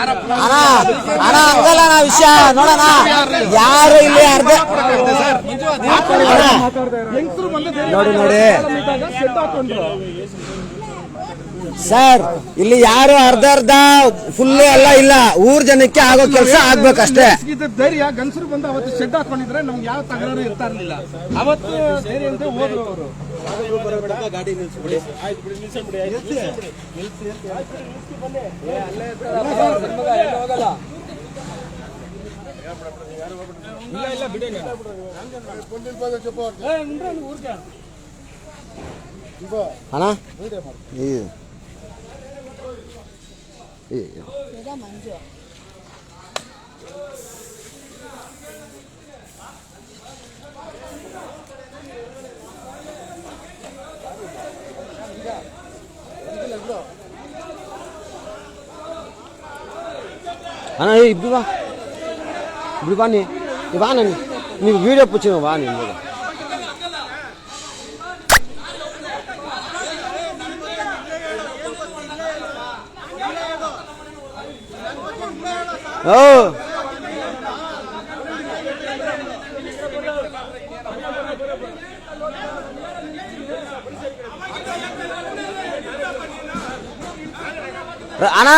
ಅಣ್ಣ ಹಂಗಲ್ಲ ನಾ ವಿಷಯ ನೋಡೋಣ ಯಾರು ಇಲ್ಲಿ ಅರ್ಧ ನೋಡಿ ನೋಡಿ ಸರ್ ಇಲ್ಲಿ ಯಾರು ಅರ್ಧ ಫುಲ್ ಎಲ್ಲ ಇಲ್ಲ ಊರ್ ಜನಕ್ಕೆ ಆಗೋ ಕೆಲಸ ಆಗ್ಬೇಕಷ್ಟೇ. ಧೈರ್ಯ ಗಂಡಸರು ಬಂದು ಅವತ್ತು ಶೆಡ್ ಹಾಕೊಂಡಿದ್ರೆ ನಮ್ಗೆ ಯಾವ ತಕರಾರು ಇರ್ತಾ ಇರ್ಲಿಲ್ಲ. ಅವತ್ತು ಧೈರ್ಯ ಅಂತ ಹೋದ್ರು ಅವರು. ಗಾಡಿ ನಿಲ್ಸ್ಬಿಡಿ ಇಲ್ಲ ಬಿಡಿ ಅಣ್ಣ ಮಂಜು ಅಣ್ಣ ಇಬ್ಬರು ಬಾ ನೀ ಬಾ ನೀವು ವಿಡಿಯೋ ಪುಚ್ಚಿ ಬಾ ನಿಮ್ಗೆ ಓ ಅಣ್ಣ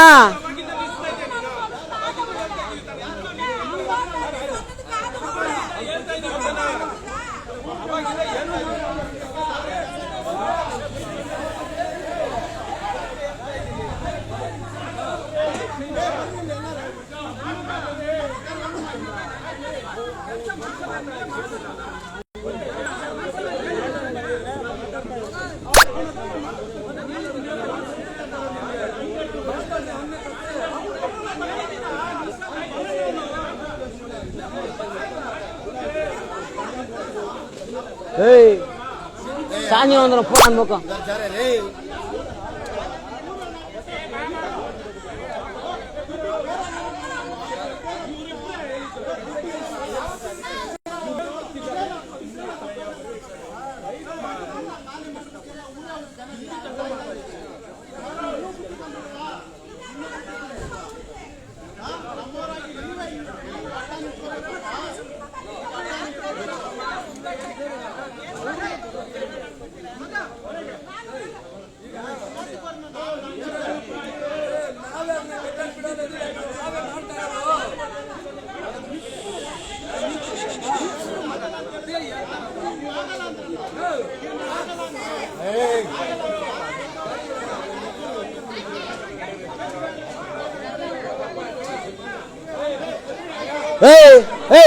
ಸಾಂಜೆ ಒಂದು ಫೋನ್ ಅನ್ಬೇಕು.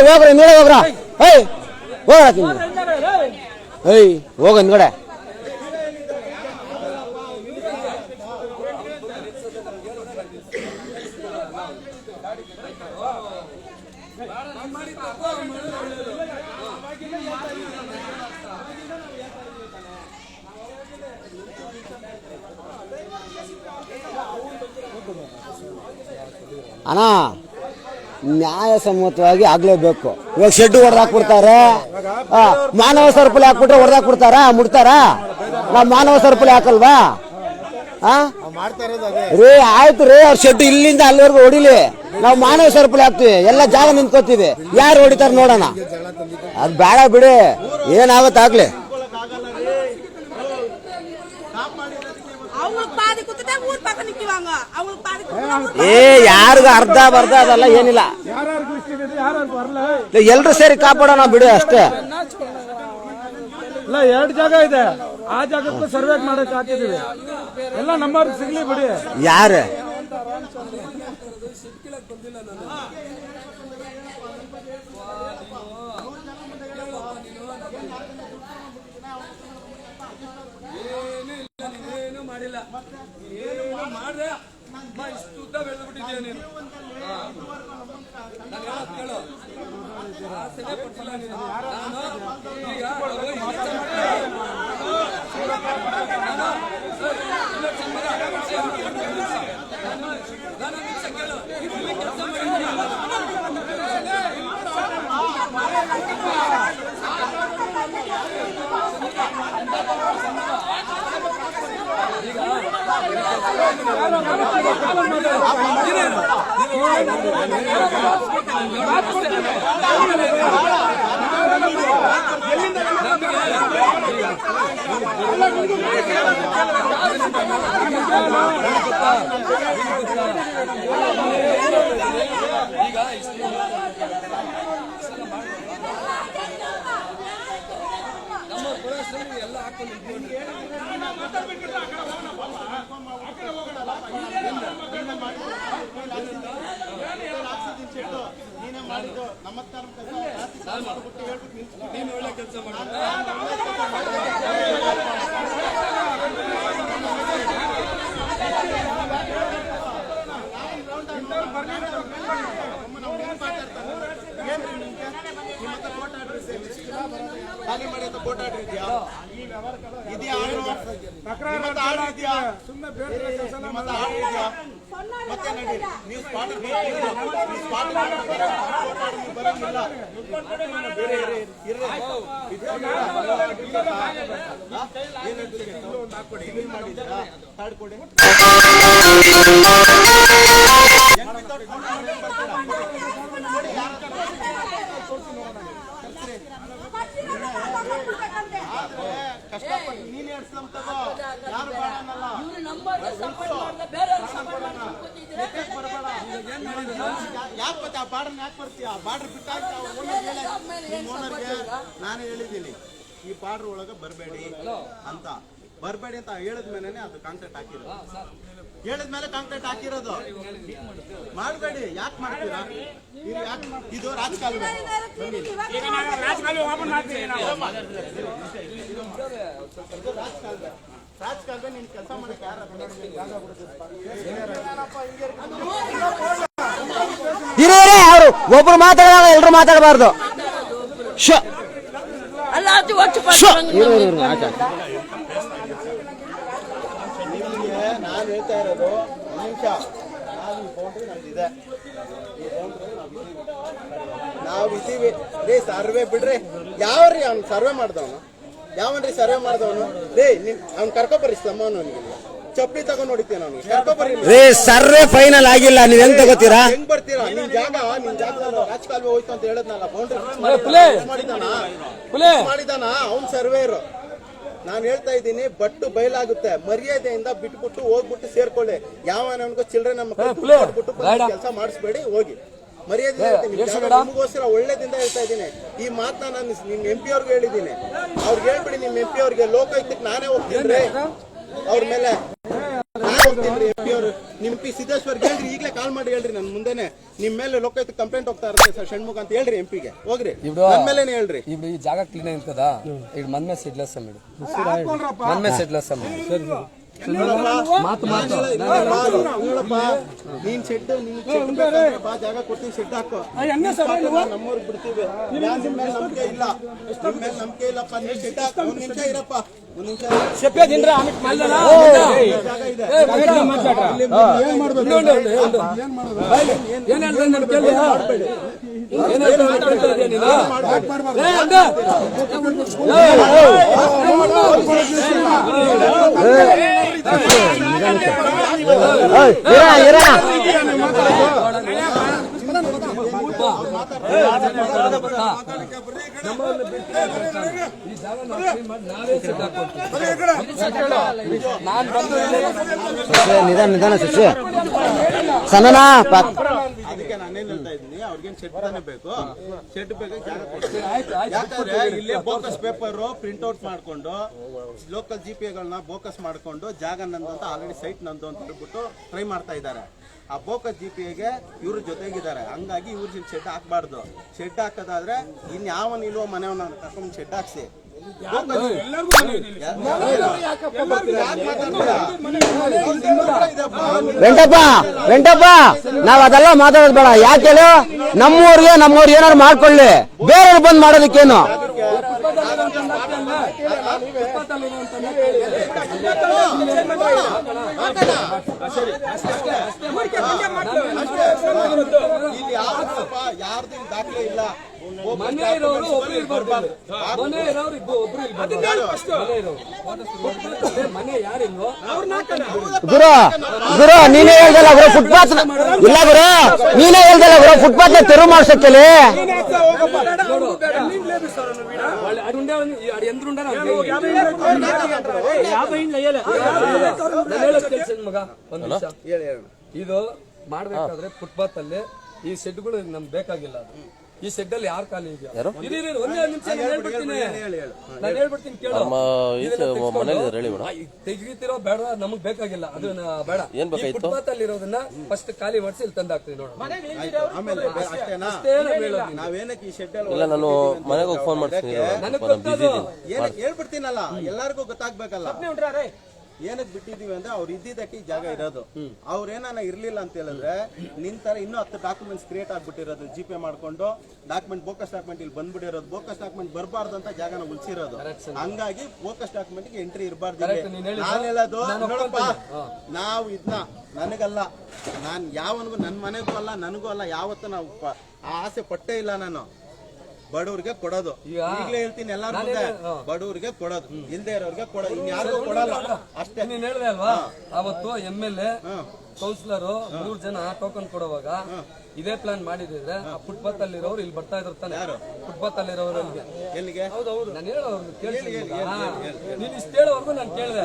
ಹೋಗ್ರಿ ಹಿಂದ್ಗಡೆ ಹೋಗ್ರ ಹೋಗ ಹಿಂದ್ಗಡೆ. ಅಣ್ಣ ನ್ಯಾಯಸಮ್ಮತವಾಗಿ ಆಗ್ಲೇಬೇಕು. ಇವಾಗ ಶೆಡ್ ಹೊಡೆದಾಕ್ಬಿಡ್ತಾರೆ, ಮಾನವ ಸರಪಳಿ ಹಾಕ್ಬಿಟ್ರೆ ಹೊಡೆದಾಕ್ಬಿಡ್ತಾರ ಮುಡ್ತಾರ. ನಾವ್ ಮಾನವ ಸರಪಳಿ ಹಾಕಲ್ವಾ? ರೀ ಆಯ್ತು ರೀ, ಅವ್ರ ಶೆಡ್ ಇಲ್ಲಿಂದ ಅಲ್ಲಿವರೆಗೂ ಹೊಡಿಲಿ, ನಾವು ಮಾನವ ಸರಪಳಿ ಹಾಕ್ತಿವಿ, ಎಲ್ಲ ಜಾಗ ನಿಂತ್ಕೋತೀವಿ. ಯಾರು ಹೊಡಿತಾರ ನೋಡೋಣ, ಅದ್ ಬೇಡ ಬಿಡಿ, ಏನಾಗತ್ತಾಗ್ಲಿ. ಯಾರಿಗ ಅರ್ಧ ಬರ್ಧ ಅದಲ್ಲ ಏನಿಲ್ಲ, ಎಲ್ರು ಸೇರಿ ಕಾಪಾಡೋಣ ಬಿಡಿ ಅಷ್ಟೇ. ಇಲ್ಲ 2 ಜಾಗ ಇದೆ, ಆ ಜಾಗಕ್ಕೂ ಸರ್ವೆ ಮಾಡಕ್ ಹಾಕಿದೀವಿ, ಎಲ್ಲ ನಂಬರ್ ಸಿಗ್ಲಿ ಬಿಡಿ. ಯಾರು ಮಾಡಿಲ್ಲ, ಏನು ಮಾಡ್ದೆ ಇಷ್ಟು ಉದ್ದ ಬೆಳೆದ್ಬಿಟ್ಟಿದ್ಯಾ ನೀನು. ನಾನು ಕೇಳು, ಆಸೆನೇ ಪಟ್ಟಿಲ್ಲ ನೀನು. ನಾನು ಈಗ ಈಗ ಎಲ್ಲ ಹಾಕೊಂಡು ನೀನೇ ಮಾಡಿದ್ದು ನಮ್ಮ ನೀನು ಒಳ್ಳೆ ಕೆಲಸ ಮಾಡಿ ಖಾಲಿ ಮಾಡಿ ಅಂತ ಫೋಟೋ ಇದೆಯಾ ಮತ್ತೆ ನಡಿ ನೀವು ಸ್ಪಾಟ್ ಬರಂಗಿಲ್ಲ ಹಾಕೊಡಿ ಮಾಡಿದ್ದೀರಾ ಕಾರ್ಡ್ ಕೊಡಿ ಕಷ್ಟಪಟ್ಟು ನೀನೇ ಅಡ್ಸ್ಲಮ್ ತಗೋ ಯಾರು ಬೇಡನಲ್ಲ ಯಾಕೆ ಮತ್ತೆ ಆ ಬಾರ್ಡರ್ನ ಯಾಕೆ ಬರ್ತೀಯ ಬಾರ್ಡರ್ ಬಿಟ್ಟಾಗ ಓನರ್ಗೆ ನಾನು ಹೇಳಿದ್ದೀನಿ ಈ ಬಾರ್ಡರ್ ಒಳಗೆ ಬರಬೇಡಿ ಅಂತ ಬರಬೇಡಿ ಅಂತ ಹೇಳಿದ್ಮೇಲೆ ಅದು ಕಾಂಟ್ರಾಕ್ಟ್ ಹಾಕಿರೋದು ಹೇಳಿದ್ಮೇಲೆ ಕಾಂಟ್ರಾಕ್ಟ್ ಹಾಕಿರೋದು ಮಾಡಬೇಡಿ ಯಾಕೆ ಮಾಡ್ತೀರಾ ಇದು ರಾಜಕಾಲುವೆ ರಾಜಕಾಲುವೆ ನೀನು ಕೆಲಸ ಮಾಡಕ್ಕೆ ಯಾರು ಹಿರಿಯರೇ ಅವರು ಒಬ್ರು ಮಾತಾಡೋಣ ಎಲ್ರು ಮಾತಾಡಬಾರ್ದು ನಾನು ಹೇಳ್ತಾ ಇರೋದು ನಿಮಿಷ ನಾವು ಈ ಬೌಂಡ್ರಿ ನಮ್ದಿದೆ ಈ ಬೌಂಡ್ರಿ ನಾವು ಇದ್ದೀವಿ ರೇ ಸರ್ವೆ ಬಿಡ್ರಿ ಯಾವ್ರಿ ಅವ್ನು ಸರ್ವೆ ಮಾಡ್ದವನು ಯಾವನ್ರಿ ಸರ್ವೆ ಮಾಡ್ದವನು ರೇ ಅವ್ನು ಕರ್ಕೊಬರ್ರಿ ಸಮ್ಮವನು ಅವನಿಗೆ ಚಪ್ಪಲಿ ತಗೊಂಡ್ ನೋಡಿತೀನಿ ಅವ್ನಿಗೆ ಕರ್ಕೊಬರ್ರಿ ರೇ ಸರ್ವೆ ಫೈನಲ್ ಆಗಿಲ್ಲ ನೀವ್ ಹೆಂಗ್ ತಗೋತೀರಾ ಹೆಂಗ್ ಬರ್ತೀರಾ ನಿನ್ ಜಾಗದಲ್ಲಿ ರಾಜಕಾಲುವೆ ಹೋಯ್ತು ಅಂತ ಹೇಳದ್ನಲ್ಲ ಬೌಂಡ್ರಿ ಮಾಡಿದಾನ ಅವ್ನ್ ಸರ್ವೇರು ನಾನು ಹೇಳ್ತಾ ಇದ್ದೀನಿ ಬಟ್ಟು ಬಯಲಾಗುತ್ತೆ ಮರ್ಯಾದೆಯಿಂದ ಬಿಟ್ಬಿಟ್ಟು ಹೋಗ್ಬಿಟ್ಟು ಸೇರ್ಕೊಳ್ಳಿ ಯಾವನಿಗೂ ಚಿಲ್ಡ್ರನ್ ನಮ್ಮ ಕೆಲಸ ಮಾಡಿಸ್ಬೇಡಿ ಹೋಗಿ ಮರ್ಯಾದೆ ನಿಮಗೋಸ್ಕರ ಒಳ್ಳೇದಿಂದ ಹೇಳ್ತಾ ಇದ್ದೀನಿ ಈ ಮಾತನ್ನ ನಾನು ನಿಮ್ MP ಅವ್ರಿಗೆ ಹೇಳಿದ್ದೀನಿ ಅವ್ರಿಗೆ ಹೇಳ್ಬಿಡಿ ನಿಮ್ MP ಅವ್ರಿಗೆ ಲೋಕಾಯುಕ್ತಕ್ಕೆ ನಾನೇ ಹೋಗ್ತೀನಿ ಅವ್ರ ಮೇಲೆ ಹೋಗ್ತೀನಿ MP ಅವರು ನಿಮ್ P ಸಿದ್ದೇಶ್ವರ್ಗೆ ಹೇಳ್ರಿ ಈಗಲೇ ಕಾಲ್ ಮಾಡಿ ಹೇಳ್ರಿ ನನ್ ಮುಂದೆನೆ ನಿಮ್ ಮೇಲೆ ಲೋಕಾಯುಕ್ತ ಕಂಪ್ಲೇಂಟ್ ಹೋಗ್ತಾ ಇರುತ್ತೆ ಸರ್ ಷಣ್ಮುಖ ಅಂತ ಹೇಳ್ರಿ MP ಗೆ ಹೋಗ್ರಿ ನನ್ ಮೇಲೆನೆ ಹೇಳ್ರಿ ఇప్పుడు ఈ జాగా క్లీన్ అయింది కదా ఇక్కడ మన మీద సెటిల్ చేస్తాం మీరు మన మీద సెటిల్ చేస్తాం ನೀನ್ ಶೆಡ್ ಬಾ ಜಾಗ ಕೊಡ್ತೀನಿ ಶೆಡ್ ಹಾಕೋ ನಮ್ಮೂರ್ಗ್ ಬಿಡ್ತೀವಿ ನಿಮ್ ಮೇಲೆ ನಂಬಿಕೆ ಇಲ್ಲ ನಿಮ್ ಮೇಲೆ ನಂಬಿಕೆ ಇಲ್ಲಪ್ಪ ನೀನ್ ಶೆಡ್ ಹಾಕೋ ಒಂದ್ ನಿಮಿಷ ಇರಪ್ಪ ಒಂದ್ ನಿಮಿಷ ಜಾಗ ಇದೆ ಏನ್ ನಿಧಾನ ನಿಧಾನ ಶಿಷ್ಯ ಸಣ್ಣ ಅದಕ್ಕೆ ನಾನೇನ್ ಹೇಳ್ತಾ ಇದ್ದೀನಿ ಅವ್ರಿಗೇನ್ ಶೆಡ್ ತಾನೇ ಬೇಕು ಶೆಡ್ ಬೇಕಾಗಿ ಜಾಗ ಕೊಡ್ತೀನಿ ಯಾಕಂದ್ರೆ ಇಲ್ಲೇ ಬೋಕಸ್ ಪೇಪರ್ ಪ್ರಿಂಟ್ ಔಟ್ ಮಾಡ್ಕೊಂಡು ಲೋಕಲ್ GPಗಳನ್ನ ಬೋಕಸ್ ಮಾಡ್ಕೊಂಡು ಜಾಗ ನಂದು ಅಂತ ಆಲ್ರೆಡಿ ಸೈಟ್ ನಂದು ಅಂತ ಹೇಳ್ಬಿಟ್ಟು ಟ್ರೈ ಮಾಡ್ತಾ ಇದ್ದಾರೆ ಆ ಬೋಕಸ್ GPಗೆ ಇವ್ರ ಜೊತೆಗಿದ್ದಾರೆ ಹಂಗಾಗಿ ಇವ್ರ ಶೆಡ್ ಹಾಕ್ಬಾರ್ದು ಶೆಡ್ ಹಾಕೋದಾದ್ರೆ ಇನ್ಯಾವನ್ ಇಲ್ವೋ ಮನೆಯವನ್ನ ಕರ್ಕೊಂಡು ಶೆಡ್ ಹಾಕ್ಸಿ ವೆಂಟಪ್ಪ ನಾವ್ ಅದೆಲ್ಲ ಮಾತಾಡೋದು ಬೇಡ ಯಾಕೆ ಹೇಳು ನಮ್ಮವ್ರು ಏನಾರು ಮಾಡ್ಕೊಳ್ಳಿ ಬೇರೆಯವ್ರು ಬಂದ್ ಮಾಡೋದಕ್ಕೇನು ಯಾರ್ದು ದಾಖಲೆ ಇಲ್ಲ ಮನೆ ಇರೋರು ಒಬ್ರು ಇರ್ಬಾರ್ದು ಇಲ್ಲಿ. ಮನೆ ಇರೋರು ಒಬ್ರು ಇರ್ಬಾರ್ದು. ಮನೆ ಇರೋರು ಮನೆ ಯಾರಿಲ್ವೋ ಅವ್ರನ್ನ ಗುರು ಗುರು ನೀನೇ ಹೇಳ್ದಲ್ಲ ಗುರು ಫುಟ್ಪಾತ್ ಇಲ್ಲ ಗುರು ನೀನೇ ಹೇಳ್ದಲ್ಲ ಗುರು ಫುಟ್ಪಾತ್ ತೆರವು ಮಾಡ್ಸಕ್ಕಲ್ಲಿ ಮಗ ಒಂದ್ ನಿಮಿಷ ಇದು ಮಾಡ್ಬೇಕಾದ್ರೆ ಫುಟ್ಪಾತ್ ಅಲ್ಲಿ ಈ ಶೆಡ್ಗಳು ನಮ್ಗೆ ಬೇಕಾಗಿಲ್ಲ. ಈ ಶೆಡ್ ಅಲ್ಲಿ ಯಾರ ಖಾಲಿ ಇದೆಯಾ? ಒಂದೇ ನಿಮಿಷ ನಾನು ಹೇಳ್ಬಿಡ್ತೀನಿ ಕೇಳು. ತೆಗಿತಿರೋ ಬೇಡ ನಮಗ್ ಬೇಕಾಗಿಲ್ಲ ಅದು ಬೇಡ. ಫುಟ್ಪಾತ್ ಅಲ್ಲಿ ಇರೋದನ್ನ ಫಸ್ಟ್ ಖಾಲಿ ಮಾಡಿಸಿ ಇಲ್ಲಿ ತಂದಾಕ್ತೀವಿ ನೋಡು. ನಾವೇನಕ್ಕೆ ಈ ಶೆಡ್ ನಾನು ಮನೆಗೆ ಹೋಗಿ ಫೋನ್ ಮಾಡ್ತೀನಿ. ನನಗ್ ಗೊತ್ತದು ಹೇಳ್ಬಿಡ್ತೀನಲ್ಲ, ಎಲ್ಲಾರ್ಗು ಗೊತ್ತಾಗ್ಬೇಕಲ್ಲ ಏನಕ್ಕೆ ಬಿಟ್ಟಿದೀವಿ ಅಂದ್ರೆ ಅವ್ರು ಇದ್ದಿದ್ದಕ್ಕೆ ಈ ಜಾಗ ಇರೋದು. ಅವ್ರೇನ ಇರ್ಲಿಲ್ಲ ಅಂತ ಹೇಳಿದ್ರೆ ನಿಂತರ ಇನ್ನೂ 10 ಡಾಕ್ಯುಮೆಂಟ್ಸ್ ಕ್ರಿಯೇಟ್ ಆಗ್ಬಿಟ್ಟಿರೋದು. ಜಿಪೇ ಮಾಡ್ಕೊಂಡು ಡಾಕ್ಯುಮೆಂಟ್ ಬೋಕಸ್ ಡಾಕ್ಯುಮೆಂಟ್ ಇಲ್ಲಿ ಬಂದ್ಬಿಟ್ಟಿರೋದು. ಬೋಕಸ್ ಡಾಕ್ಯುಮೆಂಟ್ ಬರಬಾರ್ದು ಅಂತ ಜಾಗನ ಉಳಿಸಿರೋದು. ಹಂಗಾಗಿ ಬೋಕಸ್ ಡಾಕ್ಯುಮೆಂಟ್ ಗೆ ಎಂಟ್ರಿ ಇರಬಾರ್ದು. ನಾನು ಹೇಳೋದು ನೋಡಪ್ಪ, ನಾವು ಇದನ್ನ ನನಗಲ್ಲ, ನಾನ್ ಯಾವನಿಗೂ ನನ್ನ ಮನೆಗೂ ಅಲ್ಲ ನನಗೂ ಅಲ್ಲ ಯಾವತ್ತೂ ನಾವು ಆ ಆಸೆ ಪಟ್ಟೇ ಇಲ್ಲ. ನಾನು ಬಡವ್ರಿಗೆ ಕೊಡೋದು, ಈಗಲೇ ಹೇಳ್ತೀನಿ ಎಲ್ಲಾರು ಬಡವ್ರಿಗೆ ಕೊಡೋದು, ಇಲ್ದೇ ಇರೋರಿಗೆ ಕೊಡೋದು, ಇನ್ಯಾರಿಗೂ ಕೊಡಲ್ಲ ಅಷ್ಟೇ. ನೀನ್ ಹೇಳ್ದೆ ಅಲ್ವಾ ಅವತ್ತು MLA ಕೌನ್ಸಿಲರ್ 3 ಜನ ಟೋಕನ್ ಕೊಡುವಾಗ ಇದೇ ಪ್ಲಾನ್ ಮಾಡಿದ್ರೆ ಆ ಫುಟ್ಪಾತ್ ಅಲ್ಲಿರೋರು ಇಲ್ಲಿ ಬರ್ತಾ ಇದ್ರು ತಾನೆ. ಫುಟ್ಪಾತ್ ಅಲ್ಲಿರೋರು ಎಲ್ಲಿಗೆ? ಹೌದೌದು ನಾನು ಹೇಳೋರು ನೀನ್ ಇಷ್ಟ ಹೇಳೋವರೆಗೂ ನಾನು ಕೇಳಿದೆ.